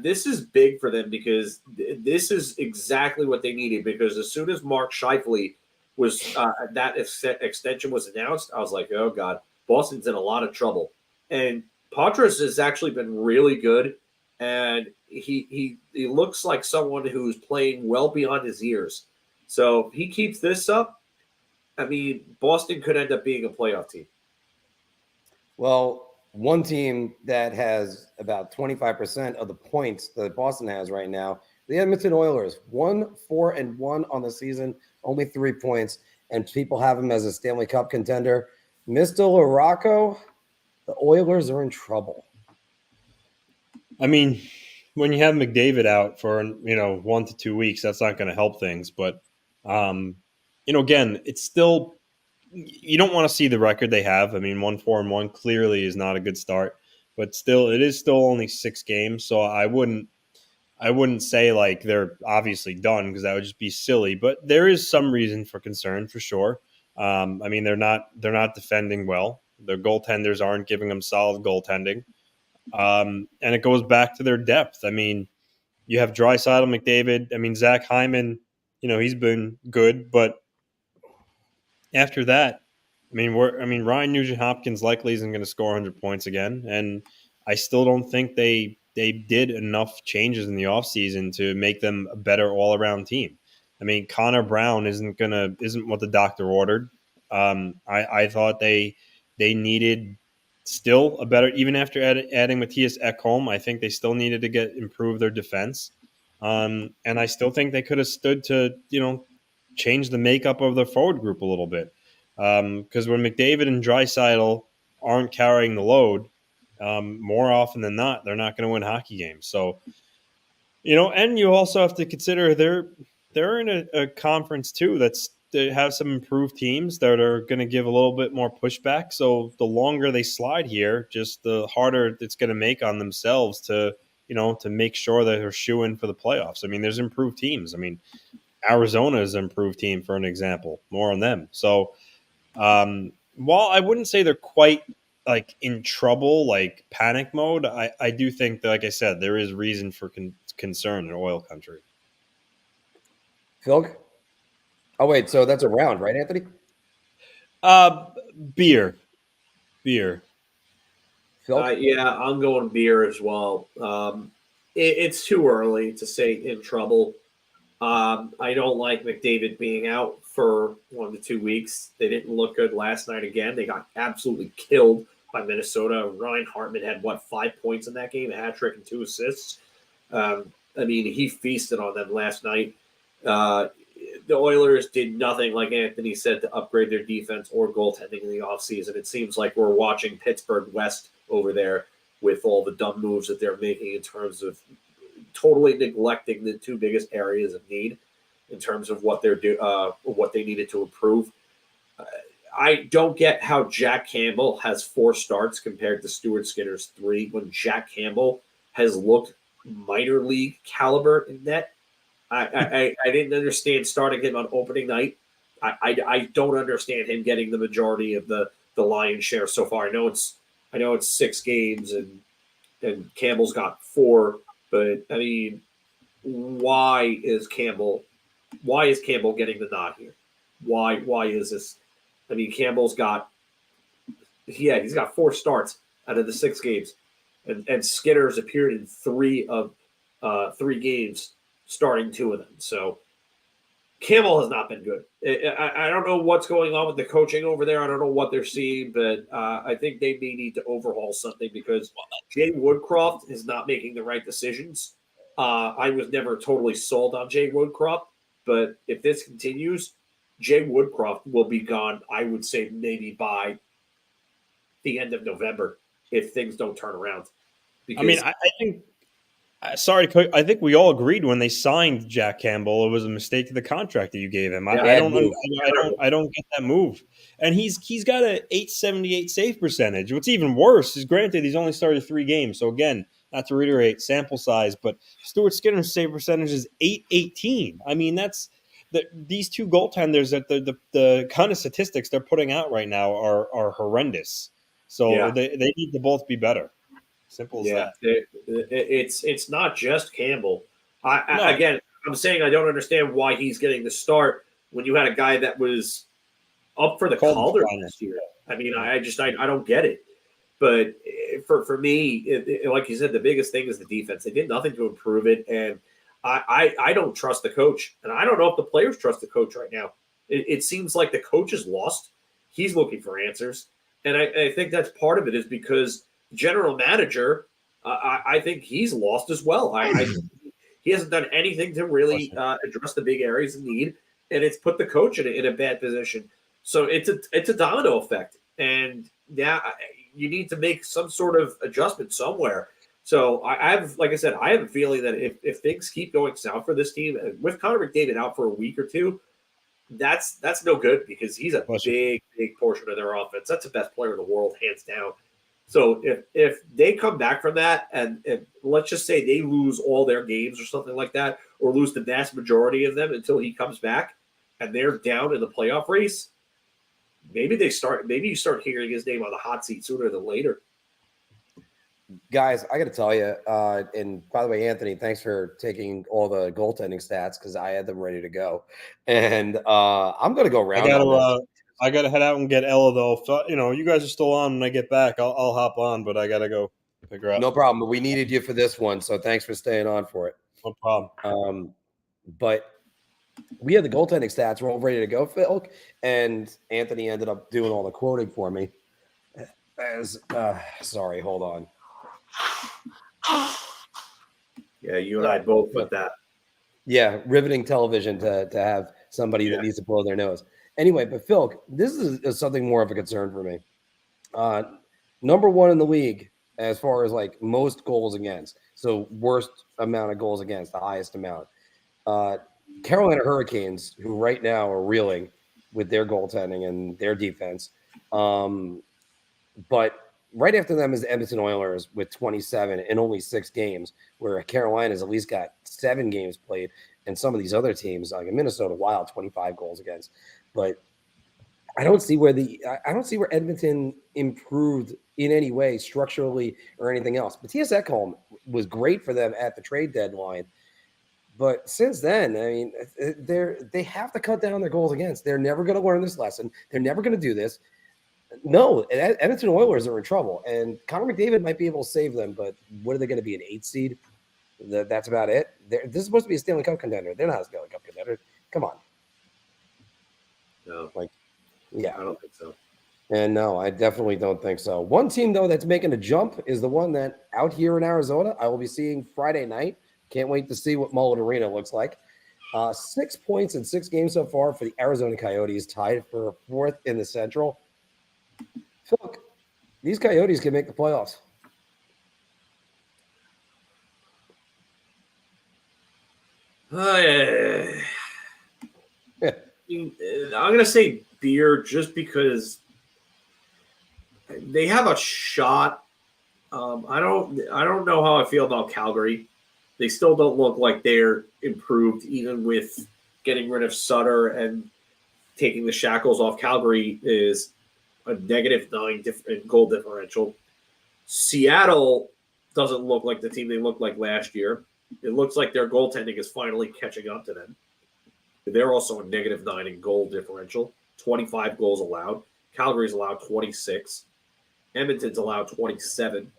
This is big for them because this is exactly what they needed. Because as soon as Marc Scheifele was that extension was announced, I was like, oh God, Boston's in a lot of trouble. And Patras has actually been really good, and he looks like someone who's playing well beyond his years. So if he keeps this up, I mean, Boston could end up being a playoff team. Well, one team that has about 25% of the points that Boston has right now, the Edmonton Oilers, 1-4-1 on the season, only 3 points, and people have them as a Stanley Cup contender. Mr. Larocco, the Oilers are in trouble. I mean, when you have McDavid out for 1 to 2 weeks, that's not going to help things. But again, it's still, you don't want to see the record they have. I mean, 1-4-1 clearly is not a good start, but still, it is still only 6 games. So I wouldn't say like they're obviously done, because that would just be silly. But there is some reason for concern for sure. I mean, they're not defending well. Their goaltenders aren't giving them solid goaltending. And it goes back to their depth. I mean, you have Draisaitl, McDavid. I mean, Zach Hyman, he's been good, but after that, Ryan Nugent-Hopkins likely isn't going to score 100 points again, and I still don't think they did enough changes in the offseason to make them a better all-around team. I mean, Connor Brown isn't what the doctor ordered. I thought they needed still a better, even after adding Matthias Ekholm, I think they still needed to improve their defense. And I still think they could have stood to, change the makeup of their forward group a little bit. Because when McDavid and Draisaitl aren't carrying the load, more often than not, they're not going to win hockey games. So, and you also have to consider they're in a conference too they have some improved teams that are going to give a little bit more pushback. So the longer they slide here, just the harder it's going to make on themselves to make sure that they're shoo-in for the playoffs. I mean, there's improved teams. I mean, Arizona is an improved team, for an example. More on them. So while I wouldn't say they're quite like in trouble, like panic mode, I do think that, like I said, there is reason for concern in oil country. Phil? Oh, wait, so that's a round, right, Anthony? Beer. Phil? Yeah, I'm going beer as well. It's too early to say in trouble. I don't like McDavid being out for 1 to 2 weeks. They didn't look good last night again. They got absolutely killed by Minnesota. Ryan Hartman had, 5 points in that game, a hat trick and 2 assists. I mean, he feasted on them last night. The Oilers did nothing, like Anthony said, to upgrade their defense or goaltending in the offseason. It seems like we're watching Pittsburgh West over there with all the dumb moves that they're making in terms of totally neglecting the 2 biggest areas of need in terms of what what they needed to improve. I don't get how Jack Campbell has 4 starts compared to Stuart Skinner's 3 when Jack Campbell has looked minor league caliber in net. I didn't understand starting him on opening night. I don't understand him getting the majority of the lion's share so far. I know it's 6 games and Campbell's got 4, but I mean, why is Campbell getting the nod here? Why is this? I mean, Campbell's got he's got 4 starts out of the 6 games, and Skinner's appeared in 3 games, starting 2 of them. So Campbell has not been good. I don't know what's going on with the coaching over there. I don't know what they're seeing, but I think they may need to overhaul something because Jay Woodcroft is not making the right decisions. I was never totally sold on Jay Woodcroft, but if this continues, Jay Woodcroft will be gone, I would say maybe by the end of November if things don't turn around. Because, I mean, I think I think we all agreed when they signed Jack Campbell, it was a mistake to the contract that you gave him. I don't get that move. And he's got an .878 save percentage. What's even worse is, granted, he's only started 3 games. So again, not to reiterate sample size, but Stuart Skinner's save percentage is .818. I mean, that's these 2 goaltenders that the kind of statistics they're putting out right now are horrendous. So they need to both be better. Simple as that. It's not just Campbell. No. Again, I'm saying I don't understand why he's getting the start when you had a guy that was up for the Calder this year. I mean, I don't get it. But for me, like you said, the biggest thing is the defense. They did nothing to improve it, and I don't trust the coach, and I don't know if the players trust the coach right now. It seems like the coach is lost. He's looking for answers, and I think that's part of it is because general manager, I think he's lost as well. He hasn't done anything to really address the big areas of need, and it's put the coach in a bad position. So it's a domino effect, and now you need to make some sort of adjustment somewhere. So I have a feeling that if things keep going south for this team, with Connor McDavid out for a week or two, that's no good because he's a big portion of their offense. That's the best player in the world, hands down. So if they come back from that, and let's just say they lose all their games or something like that, or lose the vast majority of them until he comes back, and they're down in the playoff race, maybe you start hearing his name on the hot seat sooner than later. Guys, I got to tell you, and by the way, Anthony, thanks for taking all the goaltending stats because I had them ready to go, and I'm going to go around. I got to head out and get Ella though. So, you guys are still on. When I get back, I'll hop on, but I got to go figure out. No problem. But we needed you for this one, so thanks for staying on for it. No problem. But we had the goaltending stats. We're all ready to go, Phil, and Anthony ended up doing all the quoting for me. Sorry, hold on. Yeah, you and I both with that. Yeah, riveting television to have somebody that needs to blow their nose. Anyway, but Phil, this is something more of a concern for me. Number one in the league as far as like most goals against. So worst amount of goals against, the highest amount. Carolina Hurricanes, who right now are reeling with their goaltending and their defense. But right after them is the Edmonton Oilers with 27 in only 6 games, where Carolina's at least got 7 games played, and some of these other teams, like Minnesota Wild, 25 goals against. But I don't see where Edmonton improved in any way structurally or anything else. Matthias Ekholm was great for them at the trade deadline. But since then, I mean, they have to cut down their goals against. They're never going to learn this lesson. They're never going to do this. No, Edmonton Oilers are in trouble, and Connor McDavid might be able to save them, but what are they going to be, an 8 seed? That's about it. This is supposed to be a Stanley Cup contender. They're not a Stanley Cup contender. Come on. No. Yeah. I don't think so. And no, I definitely don't think so. One team, though, that's making a jump is the one that out here in Arizona I will be seeing Friday night. Can't wait to see what Mullet Arena looks like. 6 points in 6 games so far for the Arizona Coyotes, tied for 4th in the Central. Look, these Coyotes can make the playoffs. I'm going to say beer just because they have a shot. I don't know how I feel about Calgary. They still don't look like they're improved, even with getting rid of Sutter and taking the shackles off. Calgary is a -9 goal differential. Seattle doesn't look like the team they looked like last year. It looks like their goaltending is finally catching up to them. They're also a -9 in goal differential, 25 goals allowed. Calgary's allowed 26. Edmonton's allowed 27.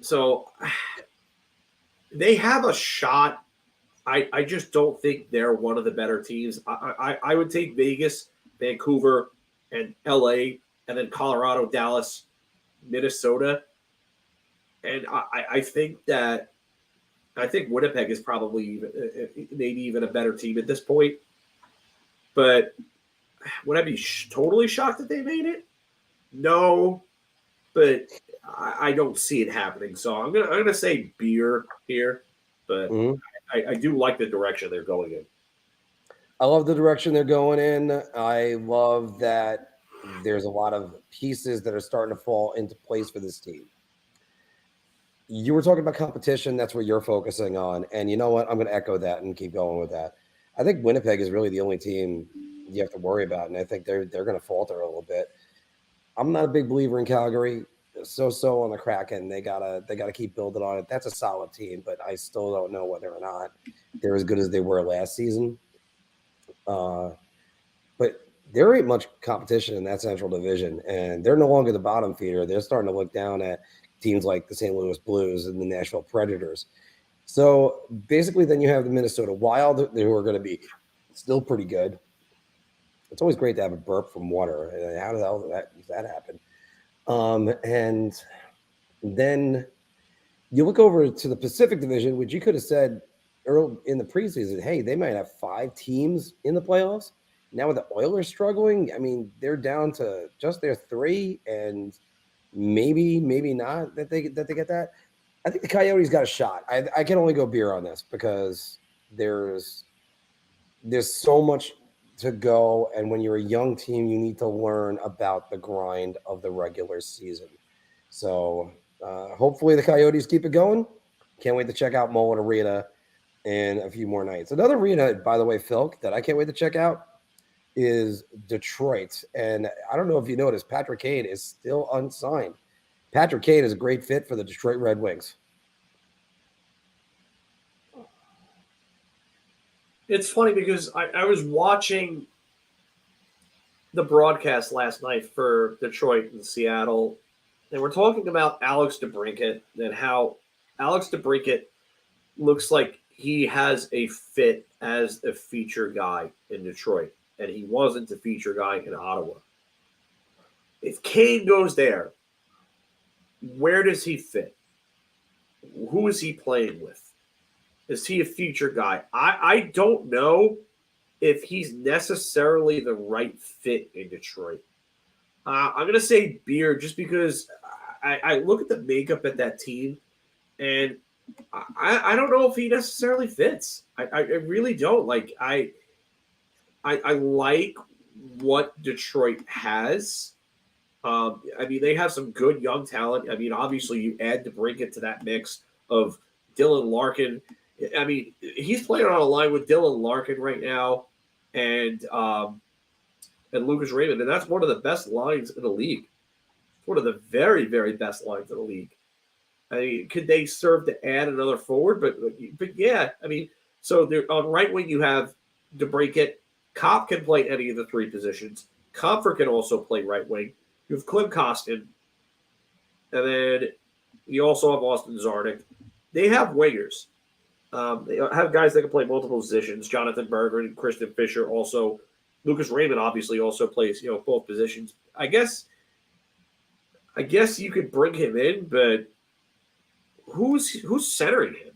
So they have a shot. I just don't think they're one of the better teams. I would take Vegas, Vancouver, and LA, and then Colorado, Dallas, Minnesota. And I think Winnipeg is probably maybe even a better team at this point. But would I be totally shocked that they made it? No, but I don't see it happening. So I'm gonna say beer here, but I do like the direction they're going in. I love the direction they're going in. I love that there's a lot of pieces that are starting to fall into place for this team. You were talking about competition. That's what you're focusing on. And you know what? I'm going to echo that and keep going with that. I think Winnipeg is really the only team you have to worry about. And I think they're going to falter a little bit. I'm not a big believer in Calgary. so on the Kraken. They gotta keep building on it. That's a solid team, but I still don't know whether or not they're as good as they were last season. But there ain't much competition in that Central Division, and they're no longer the bottom feeder. They're starting to look down at teams like the St. Louis Blues and the Nashville Predators. So basically, then you have the Minnesota Wild, who are going to be still pretty good. It's always great to have a burp from water. How the hell does that happen? And then you look over to the Pacific Division, which you could have said early in the preseason, hey, they might have 5 teams in the playoffs. Now with the Oilers struggling, I mean, they're down to just their 3, and maybe not that they get that. I think the Coyotes got a shot. I can only go beer on this because there's so much to go, and when you're a young team, you need to learn about the grind of the regular season. So hopefully the Coyotes keep it going. Can't wait to check out Mullet Arena in a few more nights. Another arena, by the way, Phil, that I can't wait to check out is Detroit. And I don't know if you noticed, Patrick Kane is still unsigned. Patrick Kane is a great fit for the Detroit Red Wings. It's funny because I was watching the broadcast last night for Detroit and Seattle, and we're talking about Alex DeBrincat and how Alex DeBrincat looks like he has a fit as a feature guy in Detroit, and he wasn't a feature guy in Ottawa. If Kane goes there, where does he fit? Who is he playing with? Is he a feature guy? I don't know if he's necessarily the right fit in Detroit. I'm going to say beer just because I look at the makeup at that team, and I don't know if he necessarily fits. I really don't. Like, I like what Detroit has. I mean, they have some good young talent. I mean, obviously, you add DeBrincat to that mix of Dylan Larkin. I mean, he's playing on a line with Dylan Larkin right now, and Lucas Raymond, and that's one of the best lines in the league. One of the very, very best lines in the league. I mean, could they serve to add another forward? But yeah, I mean, so they're on right wing. You have DeBrincat. Kopp can play any of the 3 positions. Comfort can also play right wing. You have Klim Kostin, and then you also have Austin Zarnik. They have wingers. They have guys that can play multiple positions. Jonathan Berger and Christian Fisher also. Lucas Raymond obviously also plays, both positions. I guess you could bring him in, but who's centering him?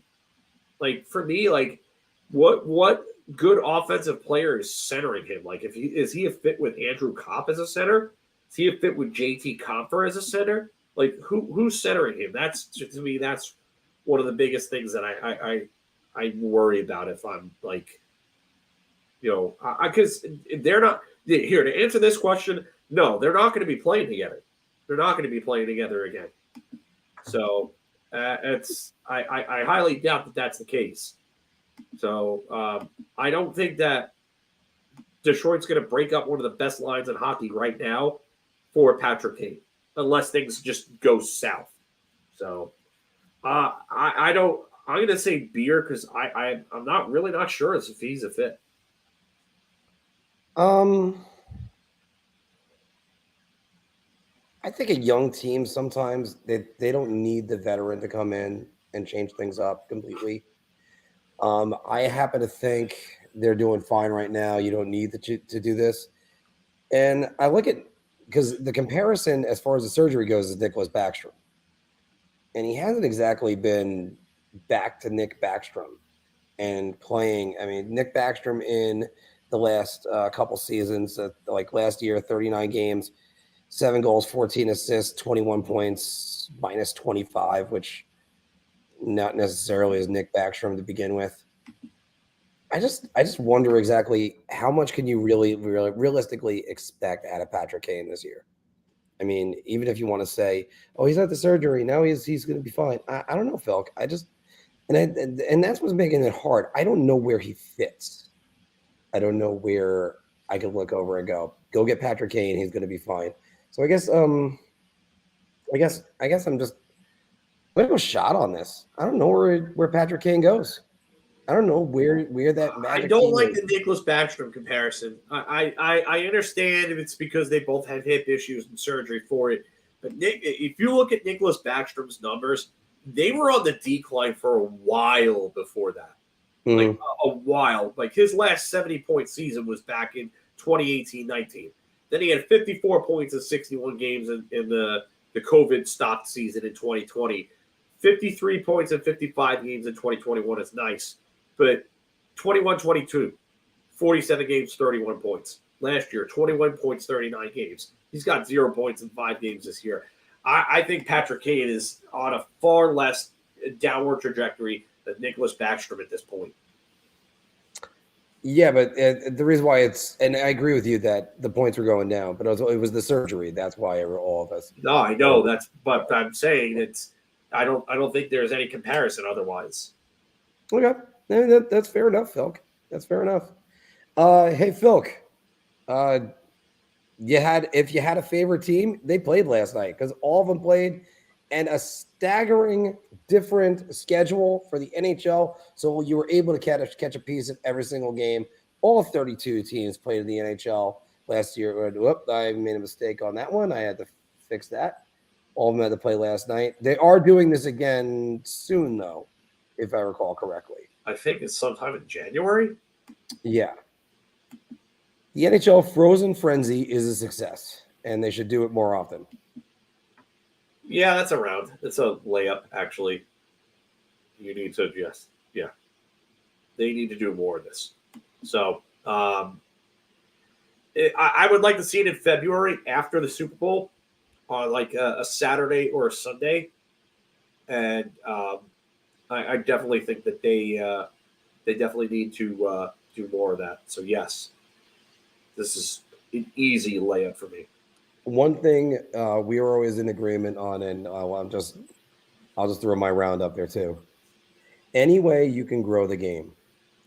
Like, for me, like what good offensive player is centering him? Like, is he a fit with Andrew Kopp as a center? Is he a fit with JT Compher as a center? Like, who's centering him? That's, to me, that's one of the biggest things that I worry about if I'm like, because they're not here to answer this question. No, they're not going to be playing together. They're not going to be playing together again. So I highly doubt that that's the case. So I don't think that Detroit's going to break up one of the best lines in hockey right now for Patrick Kane, unless things just go south. So I don't. I'm going to say beer because I'm not sure if he's a fit. I think a young team sometimes they don't need the veteran to come in and change things up completely. I happen to think they're doing fine right now. You don't need to do this. And I look at, because the comparison as far as the surgery goes is Nicholas Backstrom. And he hasn't exactly been back to Nick Backstrom and playing. I mean, Nick Backstrom in the last couple seasons, like last year, 39 games, 7 goals, 14 assists, 21 points, minus 25, which not necessarily is Nick Backstrom to begin with. I just wonder exactly how much can you really realistically expect out of Patrick Kane this year? I mean, even if you want to say, oh, he's had the surgery, now he's going to be fine. I don't know, Phil. And that's what's making it hard. I don't know where he fits. I don't know where I could look over and go get Patrick Kane. He's going to be fine. So I guess I guess I'm gonna go shot on this. I don't know where Patrick Kane goes. I don't know where that I magic. don't like the Nicholas Backstrom comparison. I understand if it's because they both had hip issues and surgery for it. But if you look at Nicholas Backstrom's numbers, they were on the decline for a while before that. Like a while. Like his last 70-point season was back in 2018-19. Then he had 54 points in 61 games in the COVID stopped season in 2020. 53 points in 55 games in 2021 is nice. But 21-22, 47 games, 31 points. Last year, 21 points, 39 games. He's got 0 points in 5 games this year. I think Patrick Kane is on a far less downward trajectory than Nicholas Backstrom at this point. Yeah, but the reason why and I agree with you that the points were going down, but it was the surgery. That's why all of us. No, I know but I'm saying I don't think there's any comparison otherwise. Okay, that's fair enough, Phil. That's fair enough. Hey, Phil, if you had a favorite team, they played last night because all of them played, and a staggering different schedule for the NHL. So you were able to catch a piece of every single game. All 32 teams played in the NHL last year. Whoop, I made a mistake on that one. I had to fix that. All of them had to play last night. They are doing this again soon, though, if I recall correctly. I think it's sometime in January. Yeah. The NHL Frozen Frenzy is a success, and they should do it more often. Yeah, that's around. It's a layup, actually. You need to they need to do more of this. So I would like to see it in February after the Super Bowl, on like a Saturday or a Sunday, and I definitely think that they definitely need to do more of that. So yes, this is an easy layup for me. One thing we were always in agreement on, and I'll just throw my round up there too. Any way you can grow the game,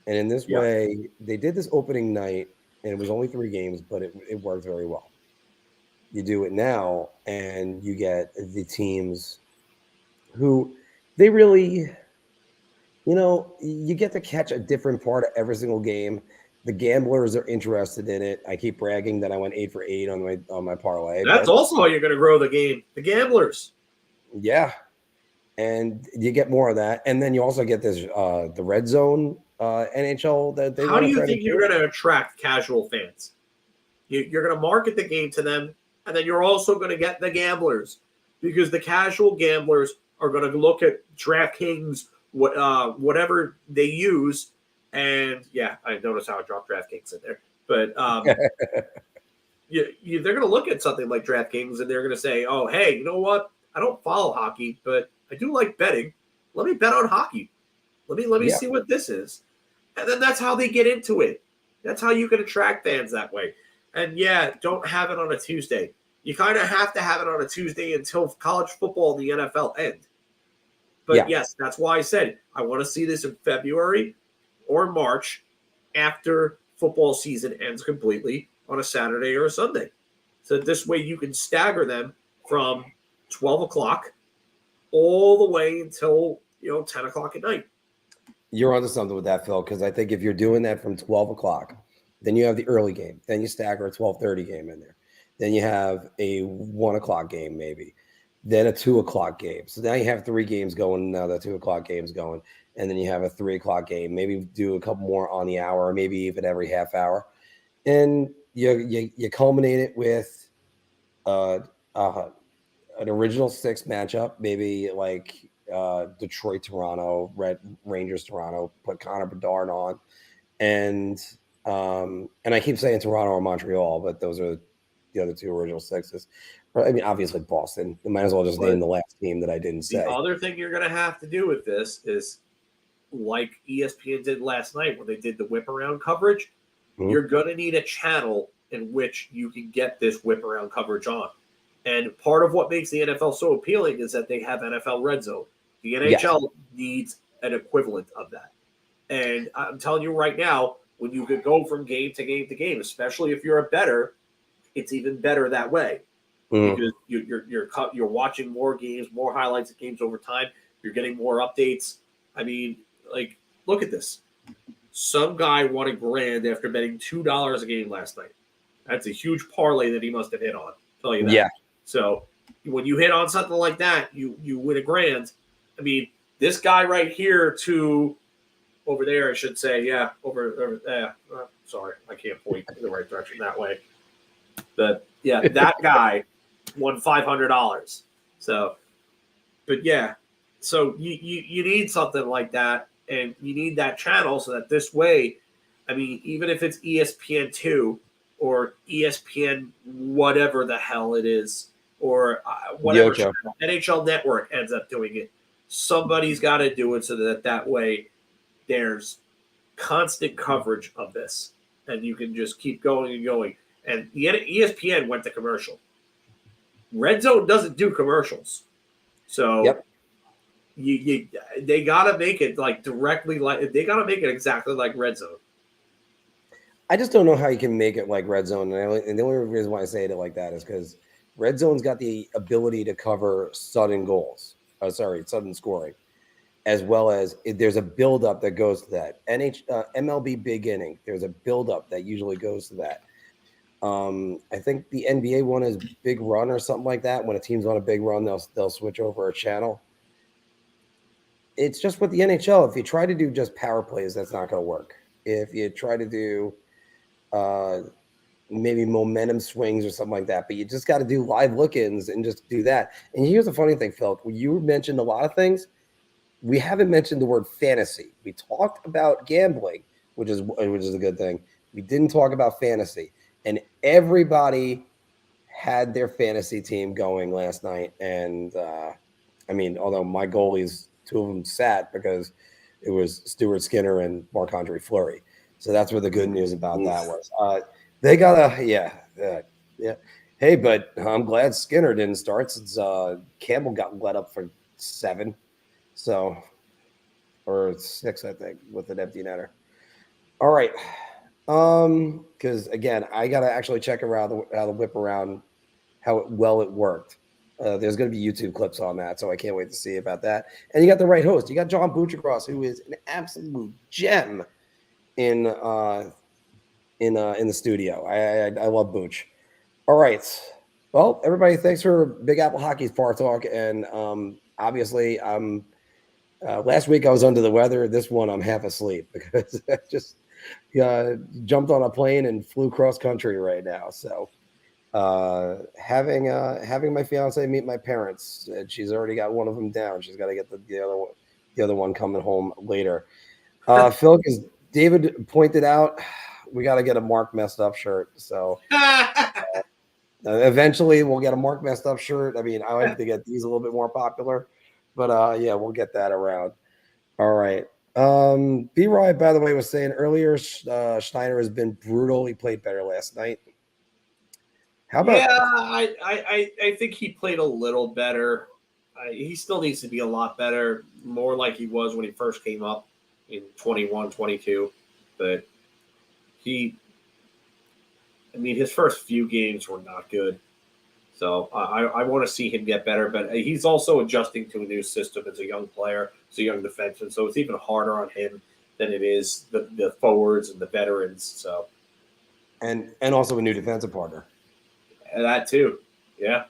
and in this way, they did this opening night, and it was only 3 games, but it worked very well. You do it now, and you get the teams who they really, you get to catch a different part of every single game. The gamblers are interested in it. I keep bragging that I went 8 for 8 on my parlay. That's also how you're going to grow the game. The gamblers. Yeah, and you get more of that, and then you also get this the red zone NHL that they. How do you think you're going to attract casual fans? You're going to market the game to them, and then you're also going to get the gamblers, because the casual gamblers are going to look at DraftKings, whatever they use. And yeah, I noticed how I dropped DraftKings in there. But they're going to look at something like DraftKings and they're going to say, oh, hey, you know what? I don't follow hockey, but I do like betting. Let me bet on hockey. Let me see what this is. And then that's how they get into it. That's how you can attract fans that way. And yeah, don't have it on a Tuesday. You kind of have to have it on a Tuesday until college football and the NFL end. But yes, that's why I said I want to see this in February or March after football season ends completely on a Saturday or a Sunday. So this way you can stagger them from 12 o'clock all the way until 10 o'clock at night. You're onto something with that, Phil, because I think if you're doing that from 12 o'clock, then you have the early game. Then you stagger a 12:30 game in there. Then you have a 1 o'clock game maybe. Then a 2 o'clock game. So now you have 3 games going. Now the 2 o'clock game's going. And then you have a 3 o'clock game. Maybe do a couple more on the hour, or maybe even every half hour. And you culminate it with an original 6 matchup, maybe like Detroit, Toronto, Rangers, Toronto. Put Connor Bedard on, and I keep saying Toronto or Montreal, but those are the other 2 original 6s. I mean, obviously Boston. I might as well just name the last team that I didn't say. The other thing you're going to have to do with this is, like ESPN did last night when they did the whip around coverage, you're going to need a channel in which you can get this whip around coverage on. And part of what makes the NFL so appealing is that they have NFL Red Zone. The NHL needs an equivalent of that. And I'm telling you right now, when you could go from game to game to game, especially if you're a bettor, it's even better that way. because you're watching more games, more highlights of games over time. You're getting more updates. I mean, like, look at this. Some guy won $1,000 after betting $2 a game last night. That's a huge parlay that he must have hit on. I'll tell you that. Yeah. So when you hit on something like that, you win $1,000. I mean, this guy right here to over there, I should say, yeah, over there. Sorry, I can't point in the right direction that way. But yeah, that guy won $500. So, but yeah, so you need something like that, and you need that channel so that this way, I mean, even if it's ESPN2 or ESPN whatever the hell it is, or whatever channel, NHL Network ends up doing it, somebody's got to do it so that way there's constant coverage of this, and you can just keep going and going. And ESPN went to commercial. Red Zone doesn't do commercials, so they gotta make it like directly like they gotta make it exactly like Red Zone. I just don't know how you can make it like Red Zone, and the only reason why I say it like that is because Red Zone's got the ability to cover sudden goals. Sudden scoring, as well as there's a buildup that goes to that. MLB big inning, there's a buildup that usually goes to that. I think the NBA one is big run or something like that. When a team's on a big run, they'll switch over a channel. It's just with the NHL. If you try to do just power plays, that's not going to work. If you try to do maybe momentum swings or something like that, but you just got to do live look-ins and just do that. And here's the funny thing, Phil. You mentioned a lot of things. We haven't mentioned the word fantasy. We talked about gambling, which is a good thing. We didn't talk about fantasy. And everybody had their fantasy team going last night. And, I mean, although my goalies, 2 of them sat because it was Stuart Skinner and Marc-Andre Fleury. So that's where the good news about that was. They got yeah. Hey, but I'm glad Skinner didn't start since Campbell got let up for 7. So, or 6, I think, with an empty netter. All right. Because again, I gotta actually check around how the whip around how well it worked. There's gonna be YouTube clips on that, so I can't wait to see about that. And you got the right host. You got John Buchacross, who is an absolute gem in the studio. I love Booch. All right. Well, everybody, thanks for Big Apple Hockey's Par Talk. And obviously, last week I was under the weather. This one I'm half asleep because I just jumped on a plane and flew cross country right now. So having my fiance meet my parents, she's already got one of them down. She's got to get the other one coming home later. Phil, because David pointed out, we got to get a Marc messed up shirt. So eventually we'll get a Marc messed up shirt. I mean, I like to get these a little bit more popular, but yeah, we'll get that around. All right. B-Roy, by the way, was saying earlier, Schneider has been brutal. He played better last night. How about? Yeah, I think he played a little better. He still needs to be a lot better, more like he was when he first came up in 21, 22. But his first few games were not good. So I want to see him get better, but he's also adjusting to a new system as a young player, as a young defenseman. So it's even harder on him than it is the forwards and the veterans. So, and also a new defensive partner. And that too, yeah.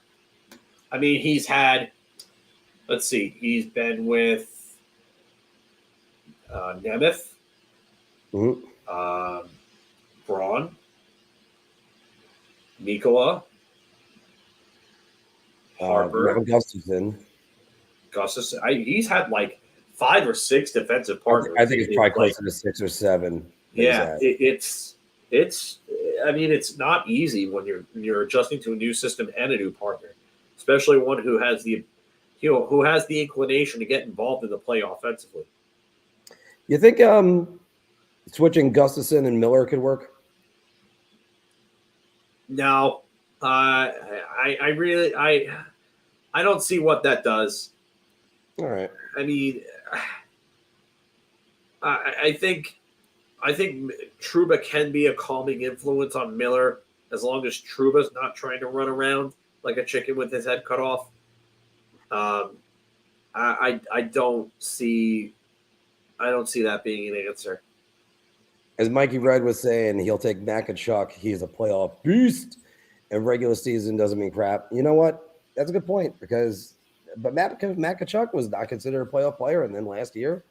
I mean, he's had. Let's see. He's been with Nemeth, Braun, Mikola. Harper, Gustafson. He's had like 5 or 6 defensive partners. I think it's probably closer to 6 or 7. Yeah, it's. I mean, it's not easy when you're adjusting to a new system and a new partner, especially one who has the inclination to get involved in the play offensively. You think switching Gustafson and Miller could work? No. I don't see what that does. All right. I mean, I think Trouba can be a calming influence on Miller as long as Trouba's not trying to run around. like a chicken with his head cut off. I don't see that being an answer. As Mikey Red was saying, he'll take Mac and Chuck. He's a playoff beast, and regular season doesn't mean crap. You know what? That's a good point but Mac Kachuk was not considered a playoff player, and then last year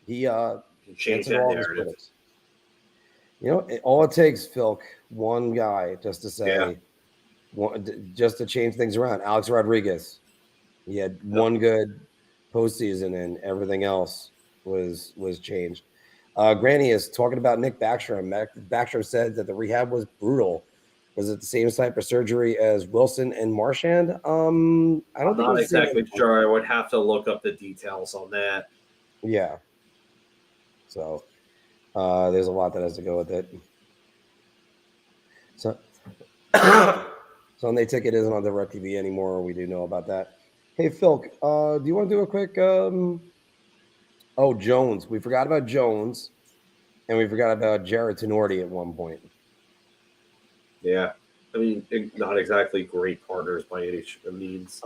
he changed that narrative. You know, all it takes, Phil, one guy just to say, just to change things around. Alex Rodriguez, he had one good postseason, and everything else was changed. Granny is talking about Nick Backstrom. Backstrom said that the rehab was brutal. Was it the same type of surgery as Wilson and Marchand? I'm not exactly sure. I would have to look up the details on that. Yeah. So there's a lot that has to go with it. So Sunday Ticket isn't on DirecTV anymore. We do know about that. Hey, Phil, do you want to do a quick Jones. We forgot about Jones, and we forgot about Jared Tenorti at one point. Yeah. I mean, not exactly great partners by any means.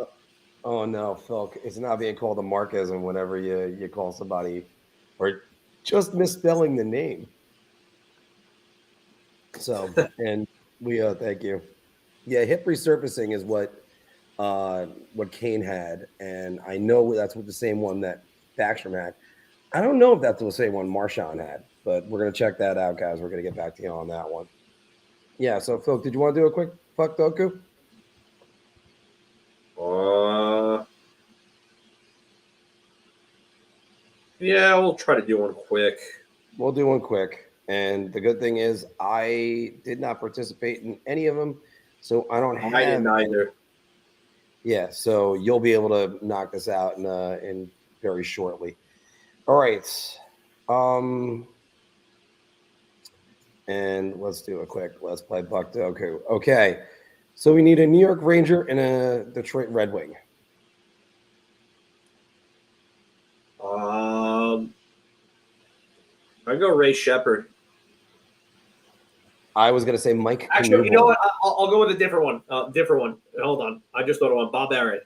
Oh, no, Phil. It's not being called a Markism whenever you call somebody or just misspelling the name. So, and we thank you. Yeah, hip resurfacing is what Kane had, and I know that's what the same one that Backstrom had. I don't know if that's the same one Marchand had, but we're going to check that out, guys. We're going to get back to you on that one. Yeah, so, Phil, did you want to do a quick fuck Doku? Yeah, we'll try to do one quick. We'll do one quick. And the good thing is I did not participate in any of them, so I don't have. I didn't either. Yeah, so you'll be able to knock this out in very shortly. All right. And let's do a quick. Let's play Buck Doku. Okay. So we need a New York Ranger and a Detroit Red Wing. I go Ray Shepard. I was going to say Mike. Actually, you know what? I'll go with a different one. Hold on. I just thought of one. Bob Arry.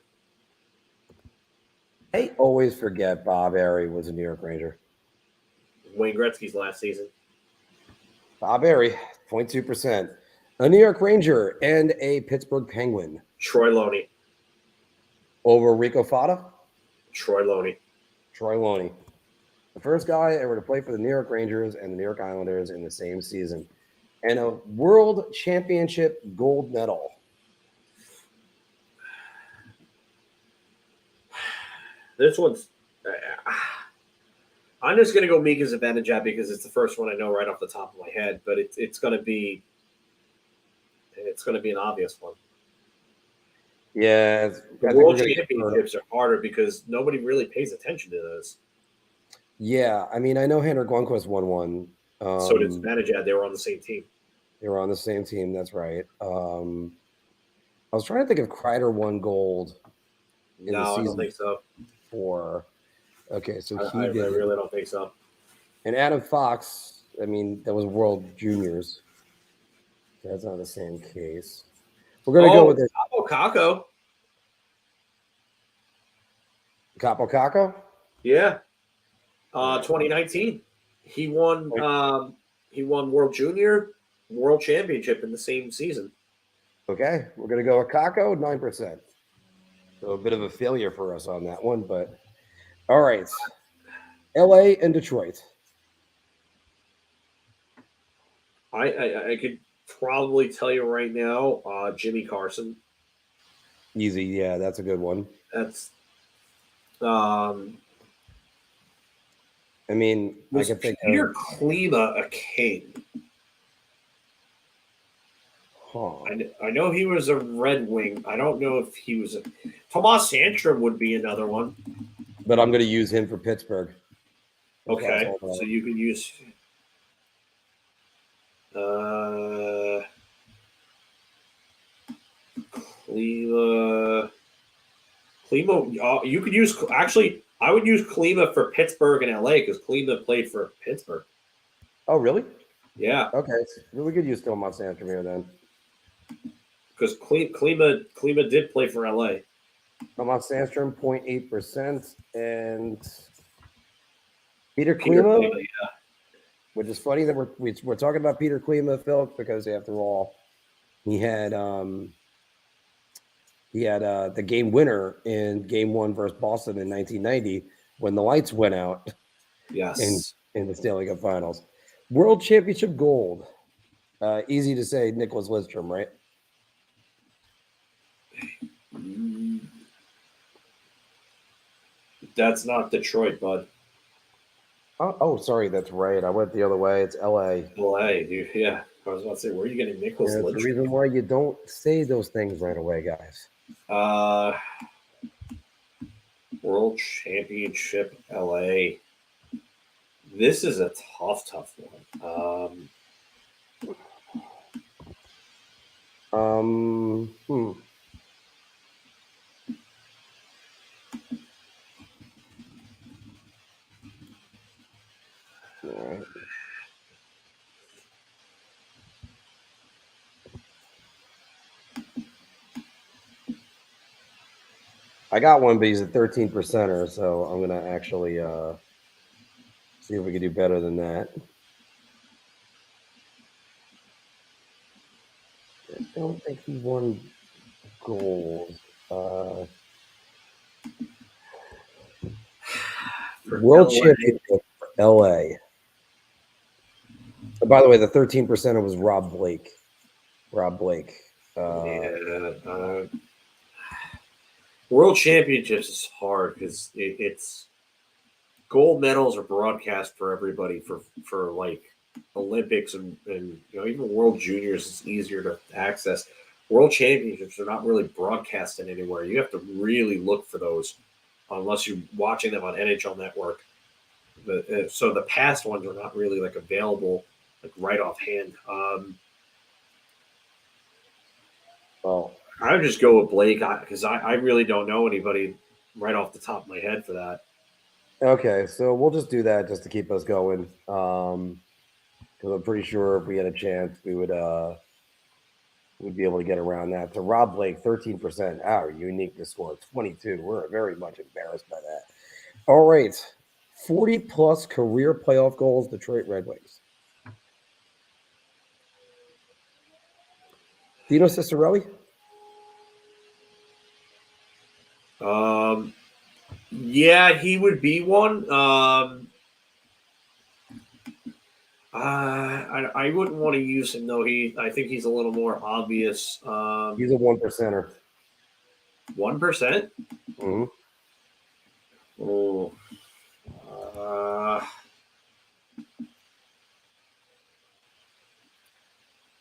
I always forget Bob Arry was a New York Ranger. Wayne Gretzky's last season. Bob Arry, 0.2%. A New York Ranger and a Pittsburgh Penguin. Troy Loney. Over Rico Fata? Troy Loney. Troy Loney. The first guy ever to play for the New York Rangers and the New York Islanders in the same season. And a World Championship gold medal. This one's... I'm just going to go Mika Zibanejad because it's the first one I know right off the top of my head, but it's going to be an obvious one. Yeah. The World Championships are harder because nobody really pays attention to those. Yeah, I mean, I know Henrik Lundqvist won one. So did Zibanejad. They were on the same team. They were on the same team. That's right. I was trying to think if Kreider won gold. No, I don't think so. Okay, so I really don't think so. And Adam Fox, I mean, that was World Juniors. That's not the same case. We're going to go with it. Capo Caco. Capo Caco? Yeah. 2019. He won World Junior, World Championship in the same season. Okay, we're going to go with Caco, 9%. So a bit of a failure for us on that one, but all right. LA and Detroit. I could probably tell you right now, Jimmy Carson. Easy, yeah, that's a good one. That's I mean, I can think Peter Klima a king. Huh. I know he was a Red Wing. I don't know if he was Tomas Sandstrom would be another one. But I'm going to use him for Pittsburgh. Okay, so you can use Klima. You could use I would use Klima for Pittsburgh and LA because Klima played for Pittsburgh. Oh, really? Yeah. Okay, we could use Tomas Sandstrom here then. because Klima did play for LA. Tomas Sandstrom, 0.8%. And Peter Peter Klima, Klima, yeah. which is funny that we're talking about Peter Klima, Phil, because after all, he had the game winner in Game 1 versus Boston in 1990 when the lights went out. Yes. In the Stanley Cup Finals. World Championship gold. Easy to say, Nicholas Lidstrom, right? That's not Detroit, bud. Oh, sorry, that's right. I went the other way. It's LA. LA, dude. Yeah. I was about to say, where are you getting Nicholas That's the Lidstrom? reason why you don't say those things right away, guys. World Championship LA. This is a tough one. All right. I got one, but he's a 13%er, so I'm gonna actually see if we can do better than that. I don't think he won gold. World Championship for LA. Oh, by the way, the 13%er was Rob Blake. World Championships is hard because it's gold medals are broadcast for everybody for like Olympics and even World Juniors is easier to access. World Championships are not really broadcasted anywhere. You have to really look for those unless you're watching them on NHL Network. So the past ones are not really like available like right offhand. Well, I would just go with Blake because I really don't know anybody right off the top of my head for that. Okay, so we'll just do that just to keep us going. Because I'm pretty sure if we had a chance, we would we'd be able to get around that. So Rob Blake, 13%. Our uniqueness score, 22. We're very much embarrassed by that. All right, 40+ career playoff goals, Detroit Red Wings. Dino Ciccarelli? Yeah, he would be one. I wouldn't want to use him though. I think he's a little more obvious. He's a 1%er. 1%? Mm-hmm. Oh.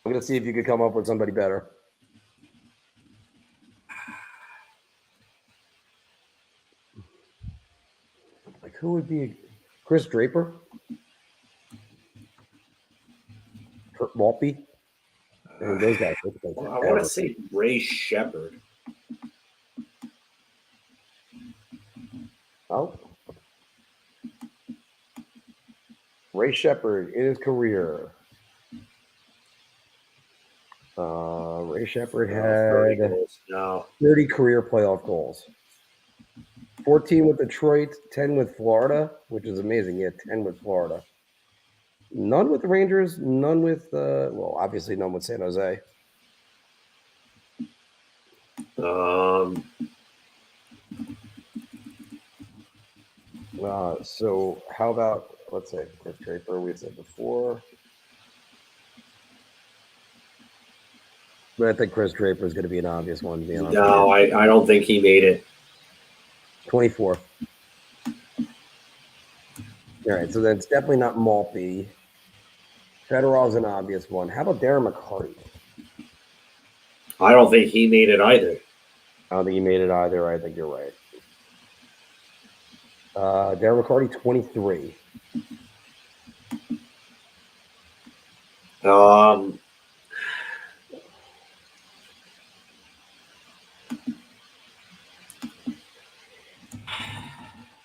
I'm going to see if you could come up with somebody better. Like, who would be Chris Draper? Kurt Maltby? I mean, those guys. I want to say Ray Shepard. Oh. Ray Shepard in his career. Ray Shepard had 30 career playoff goals. 14 with Detroit, 10 with Florida, which is amazing. He had 10 with Florida. None with the Rangers, none with, obviously none with San Jose. So how about, let's say, Chris Draper, we said before. But I think Chris Draper is going to be an obvious one. No, I don't think he made it. 24. All right, so then it's definitely not Maltby. Fedorov's an obvious one. How about Darren McCarty? I don't think he made it either. I don't think he made it either. I think you're right. Darren McCarty, 23.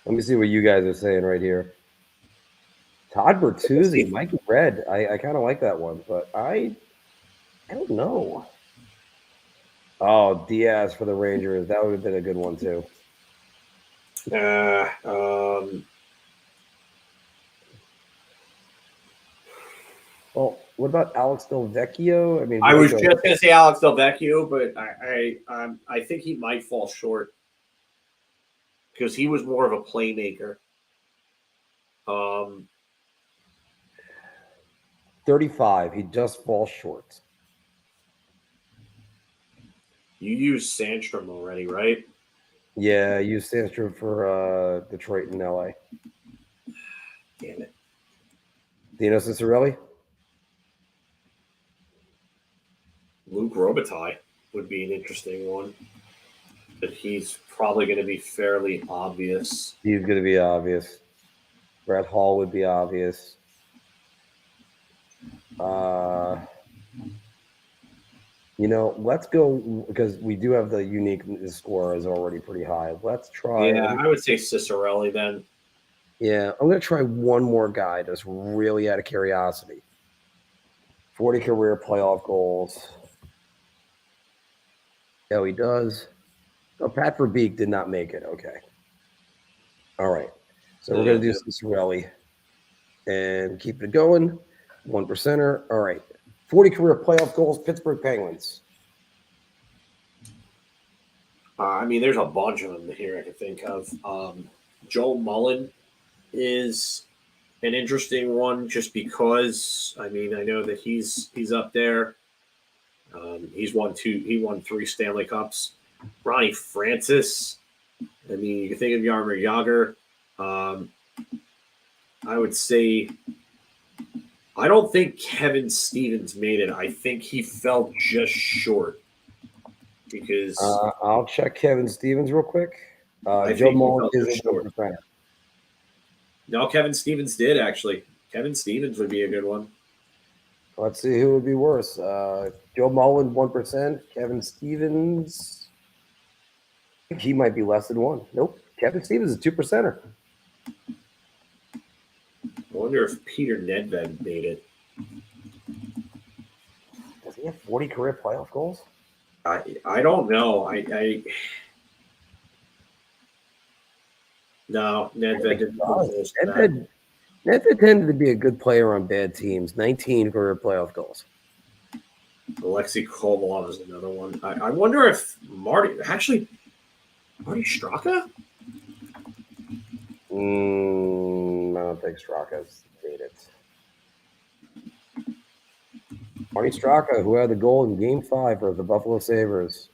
Let me see what you guys are saying right here. Todd Bertuzzi, Mikey Red. I kind of like that one, but I don't know. Oh, Diaz for the Rangers. That would have been a good one too. Well, what about Alex Del Vecchio? I mean, I was just going to say Alex Del Vecchio, but I think he might fall short because he was more of a playmaker. 35. He just falls short. You used Sandstrom already, right? Yeah, I used Sandstrom for Detroit and LA. Damn it. Dino Ciccarelli? Luke Robitaille would be an interesting one. But he's probably going to be fairly obvious. He's going to be obvious. Brett Hall would be obvious. Let's go because we do have the unique score is already pretty high. Let's try. Yeah, I would say Ciccarelli then. Yeah, I'm going to try one more guy just really out of curiosity. 40 career playoff goals. Yeah, he does. Oh, Pat Verbeek did not make it. Okay. All right. So we're going to do Ciccarelli and keep it going. 1%er. All right. 40 career playoff goals, Pittsburgh Penguins. There's a bunch of them here I can think of. Joe Mullen is an interesting one just because, I know that he's up there. He won 3 Stanley Cups. Ronnie Francis. You think of Jaromir Jagr. I would say I don't think Kevin Stevens made it. I think he fell just short because I'll check Kevin Stevens real quick. Joe Mullen is a 1%. No, Kevin Stevens did actually. Kevin Stevens would be a good one. Let's see who would be worse. Joe Mullen 1%. Kevin Stevens. I think he might be less than 1. Nope. Kevin Stevens is a 2%er. I wonder if Peter Nedved made it. Does he have 40 career playoff goals? I don't know. No, Nedved didn't. Nedved tended to be a good player on bad teams. 19 career playoff goals. Alexei Kovalev is another one. I wonder if Marty Straka? I don't think Straka's made it. Marty Straka, who had the goal in Game 5 for the Buffalo Sabres.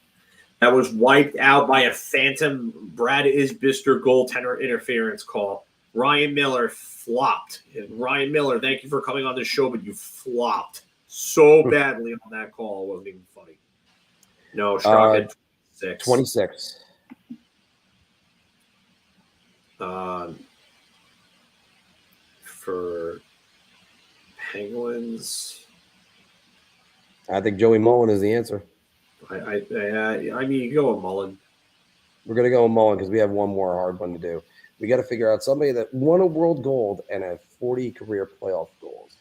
That was wiped out by a phantom Brad Isbister goaltender interference call. Ryan Miller flopped. And Ryan Miller, thank you for coming on the show, but you flopped so badly on that call. It wasn't even funny. No, Straka 26. For Penguins, I think Joey Mullen is the answer. You go with Mullen. We're going to go with Mullen because we have one more hard one to do. We got to figure out somebody that won a world gold and had 40 career playoff goals.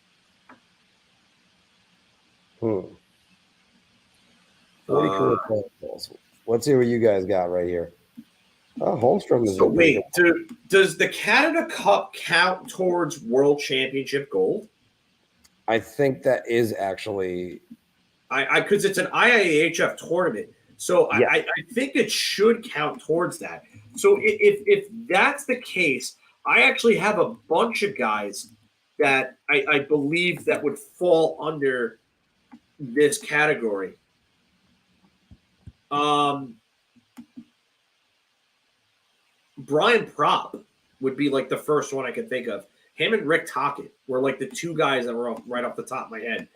40 career playoff goals. Let's see what you guys got right here. Holmstrom is. So wait, does the Canada Cup count towards World Championship gold? I think that is actually. Because it's an IIHF tournament, so yeah. I think it should count towards that. So if that's the case, I actually have a bunch of guys that I believe that would fall under this category. Brian Propp would be like the first one I could think of. Him and Rick Tocchet were like the two guys that were right off the top of my head.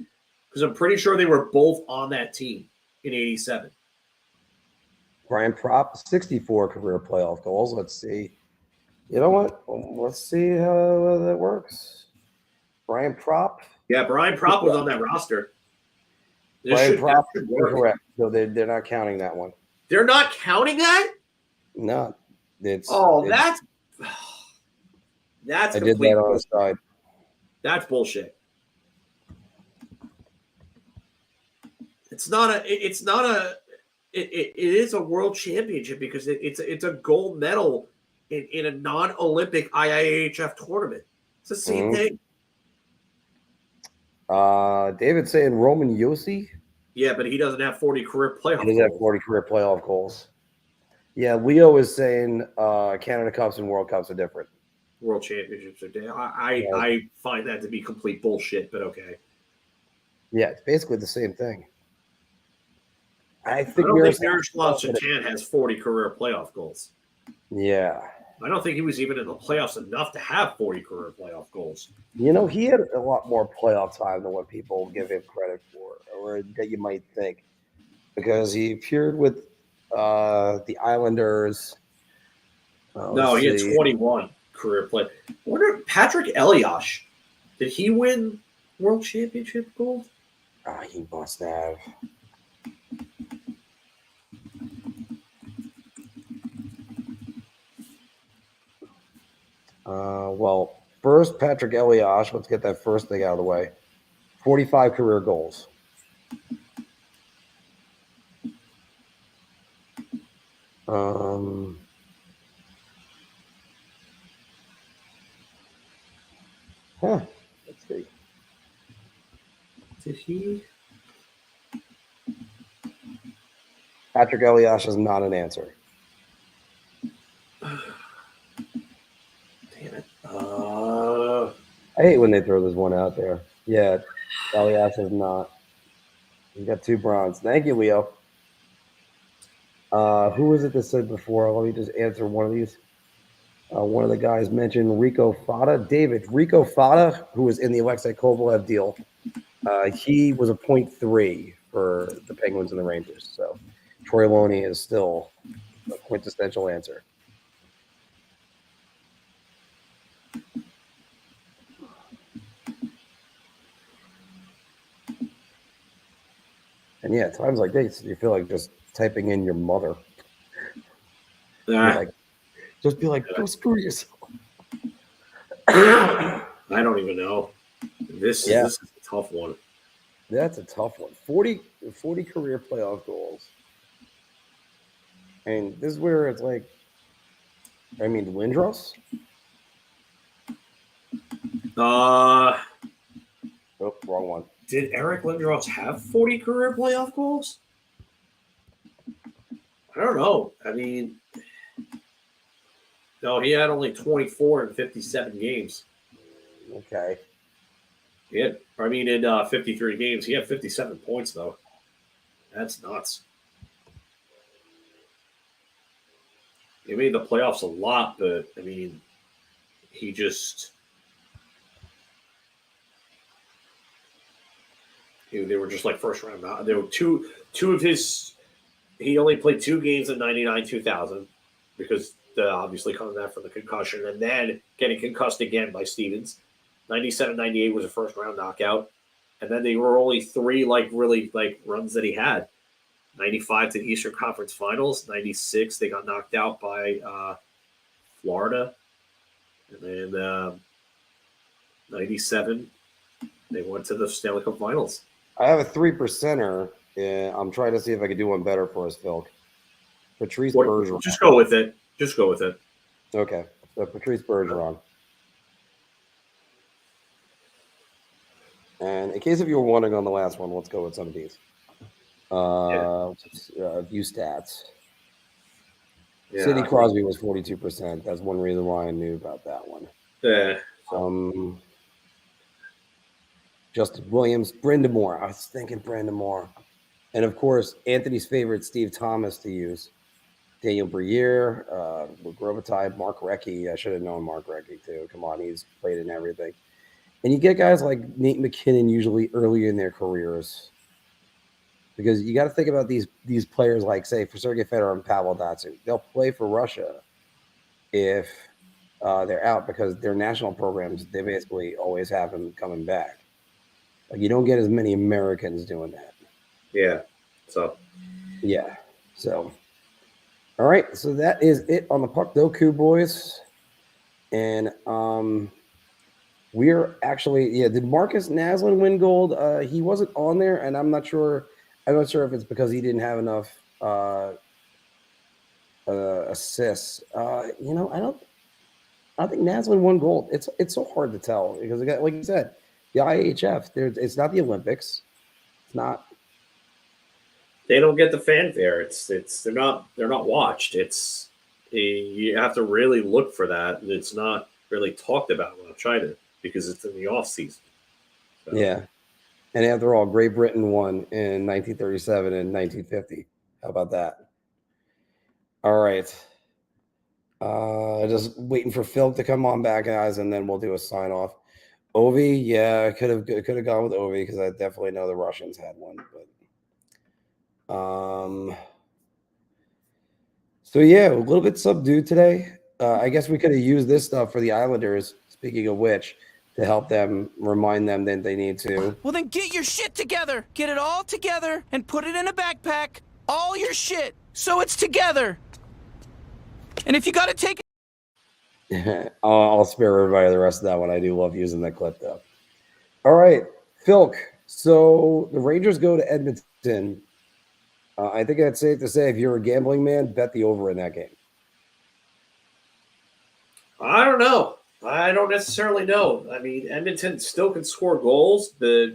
Because I'm pretty sure they were both on that team in '87. Brian Propp, 64 career playoff goals. Let's see. You know what? Let's see how that works. Brian Propp. Yeah, Brian Propp was on that roster. Brian Propp is correct. So they're not counting that one. They're not counting that? No. That's I did that on the side. That's bullshit. It's not a It is a world championship because it's a gold medal in a non-Olympic IIHF tournament. It's the same thing. David's saying Roman Yossi. Yeah, but he doesn't have 40 career playoff He does have 40 career playoff goals. Yeah, Leo is saying Canada Cups and World Cups are different. World championships are different. I find that to be complete bullshit, but okay. Yeah, it's basically the same thing. I don't think Miroslav Satan has 40 career playoff goals. Yeah. I don't think he was even in the playoffs enough to have 40 career playoff goals. You know, he had a lot more playoff time than what people give him credit for, or that you might think, because he appeared with the Islanders. No, he had 21 career play. I wonder, Patrick Elias, did he win World Championship gold? He must have. Well, first, Patrick Elias. Let's get that first thing out of the way. 45 career goals. Let's see. Did he? Patrick Elias is not an answer. Damn it. I hate when they throw this one out there. Yeah, Elias is not. He's got 2 bronze. Thank you, Leo. Who was it that said before? Let me just answer one of these. One of the guys mentioned Rico Fata. David, Rico Fata, who was in the Alexei Kovalev deal, he was a 0.3 for the Penguins and the Rangers. So Troy Loney is still a quintessential answer. And yeah, times like this, you feel like just typing in your mother. Like, just be like, go screw yourself. I don't even know. This is a tough one. That's a tough one. 40 career playoff goals. And this is where it's like, I mean, Lindros? Oh, wrong one. Did Eric Lindros have 40 career playoff goals? I don't know. I mean, no, he had only 24 in 57 games. Okay. In 53 games, he had 57 points, though. That's nuts. He made the playoffs a lot, but, I mean, he just... They were just like first round. There were two of his. He only played 2 games in 99-2000 because obviously coming back from the concussion and then getting concussed again by Stevens. 97-98 was a first round knockout, and then they were only 3 really runs that he had. 95 to the Eastern Conference Finals. 96 they got knocked out by Florida, and then 97 they went to the Stanley Cup Finals. I have a 3%er. I'm trying to see if I can do one better for us, Phil. Patrice Bergeron. Just go with it. Okay. So Patrice Bergeron. And in case if you were wondering on the last one, let's go with some of these. View stats. Yeah. Sidney Crosby was 42%. That's one reason why I knew about that one. Yeah. Justin Williams, Brendan Moore. I was thinking Brendan Moore. And, of course, Anthony's favorite, Steve Thomas, to use. Daniel Briere, Robitaille, Marc Recchi. I should have known Marc Recchi, too. Come on, he's played in everything. And you get guys like Nate McKinnon usually early in their careers. Because you got to think about these players like, say, for Sergei Fedorov and Pavel Datsyuk. They'll play for Russia if they're out because their national programs, they basically always have them coming back. Like, you don't get as many Americans doing that. Yeah. So. All right. So that is it on the Puck Doku, boys. And we're actually, did Marcus Naslin win gold? He wasn't on there, and I'm not sure. I'm not sure if it's because he didn't have enough assists. You know, I think Naslin won gold. It's so hard to tell because again, like you said, the IHF. It's not the Olympics. It's not. They don't get the fanfare. They're not watched. You have to really look for that. It's not really talked about in China because it's in the off season. So. Yeah, and after all, Great Britain won in 1937 and 1950. How about that? All right. Just waiting for Phil to come on back, guys, and then we'll do a sign off. Ovi, yeah, could have gone with Ovi because I definitely know the Russians had one, but so yeah, a little bit subdued today. I guess we could have used this stuff for the Islanders. Speaking of which, to help them, remind them that they need to. Well, then get your shit together. Get it all together and put it in a backpack. All your shit, so it's together. And if you got to take it. I'll spare everybody the rest of that one. I do love using that clip, though. All right, Philk. So the Rangers go to Edmonton. I think it's safe to say if you're a gambling man, bet the over in that game. I don't know. I don't necessarily know. I mean, Edmonton still can score goals, but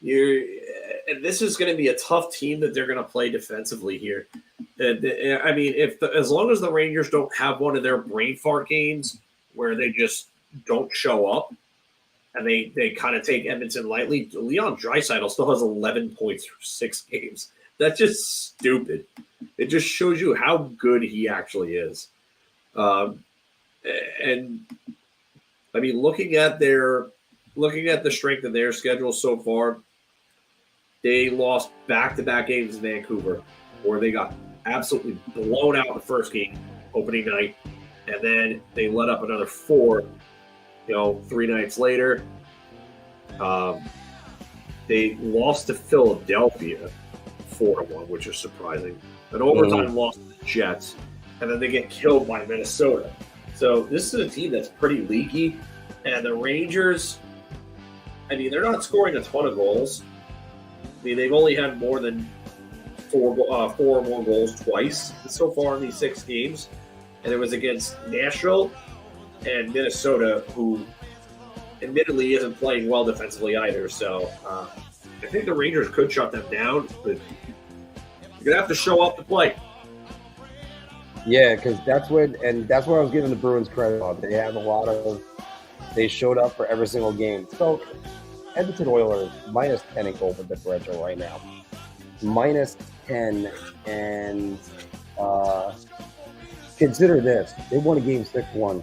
and this is going to be a tough team that they're going to play defensively here. I mean, as long as the Rangers don't have one of their brain fart games where they just don't show up and they kind of take Edmonton lightly, Leon Draisaitl still has 11 points through 6 games. That's just stupid. It just shows you how good he actually is. And I mean, looking at the strength of their schedule so far, they lost back-to-back games in Vancouver, where they got absolutely blown out in the first game, opening night, and then they let up another 4, 3 nights later. They lost to Philadelphia 4-1, which is surprising. An overtime loss to the Jets, and then they get killed by Minnesota. So this is a team that's pretty leaky, and the Rangers, I mean, they're not scoring a ton of goals. I mean, they've only had more than 4 or more goals twice so far in these 6 games, and it was against Nashville and Minnesota, who admittedly isn't playing well defensively either. So I think the Rangers could shut them down, but you're going to have to show up to play. Yeah, because that's what I was giving the Bruins credit on. They have they showed up for every single game. So Edmonton Oilers minus 10 in goal for differential right now. Minus 10, and consider this: they won a game 6-1,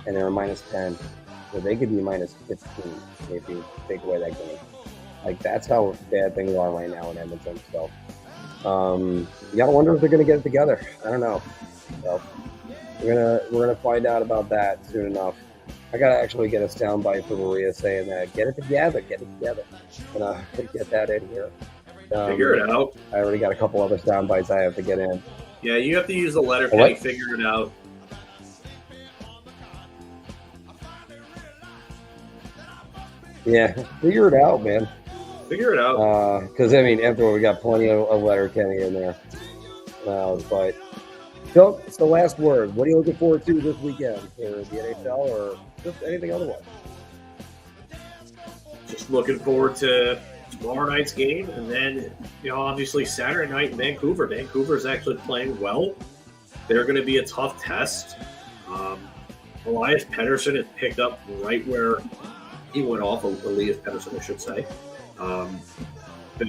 and they're minus 10, so they could be minus 15 if you take away that game. Like, that's how bad things are right now in Edmonton. So you gotta wonder if they're gonna get it together. I don't know. So we're gonna find out about that soon enough. I gotta actually get a soundbite for Maria saying that. Get it together. I'm gonna get that in here. Figure it out. I already got a couple other sound bites I have to get in. Yeah, you have to use the letter K. Figure it out. Yeah, figure it out, man. Figure it out. Because, I mean, after all, we got plenty of letter Kenny in there. But, Phil, it's the last word. What are you looking forward to this weekend for the NHL or just anything otherwise? Just looking forward to tomorrow night's game, and then, obviously Saturday night in Vancouver. Vancouver's actually playing well. They're going to be a tough test. Elias Pettersson has picked up right where he went off. Elias Pettersson, I should say. But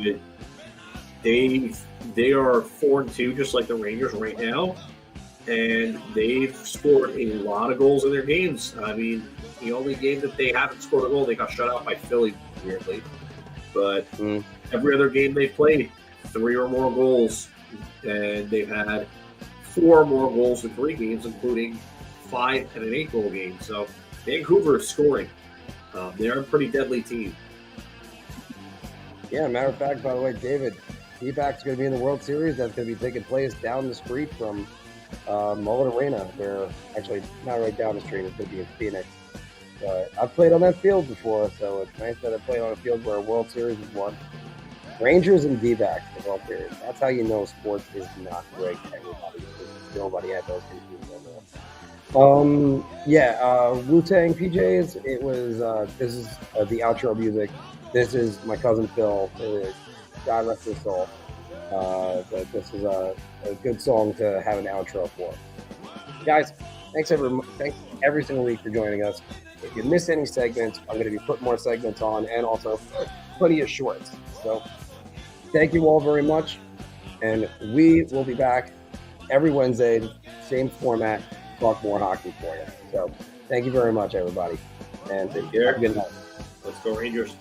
they are 4-2, just like the Rangers right now, and they've scored a lot of goals in their games. I mean, the only game that they haven't scored a goal, they got shut out by Philly, weirdly. But every other game they've played, 3 or more goals, and they've had 4 or more goals in 3 games, including 5 and an 8-goal game. So Vancouver is scoring. They're a pretty deadly team. Yeah, matter of fact, by the way, David, T-Bac's going to be in the World Series. That's going to be taking place down the street from Mullet Arena. They're actually not right down the street. It's going to be in Phoenix. But I've played on that field before, so it's nice that I played on a field where a World Series is won. Rangers and D-backs the World Series. That's how you know sports is not great. Everybody, nobody had those teams on there. Wu-Tang PJs. It was. This is the outro music. This is my cousin Phil. God rest his soul. This is a good song to have an outro for. Guys, thanks every single week for joining us. If you miss any segments, I'm going to be putting more segments on, and also plenty of shorts. So thank you all very much, and we will be back every Wednesday, same format, talk more hockey for you. So thank you very much, everybody, and Take care. have a good night. Let's go Rangers.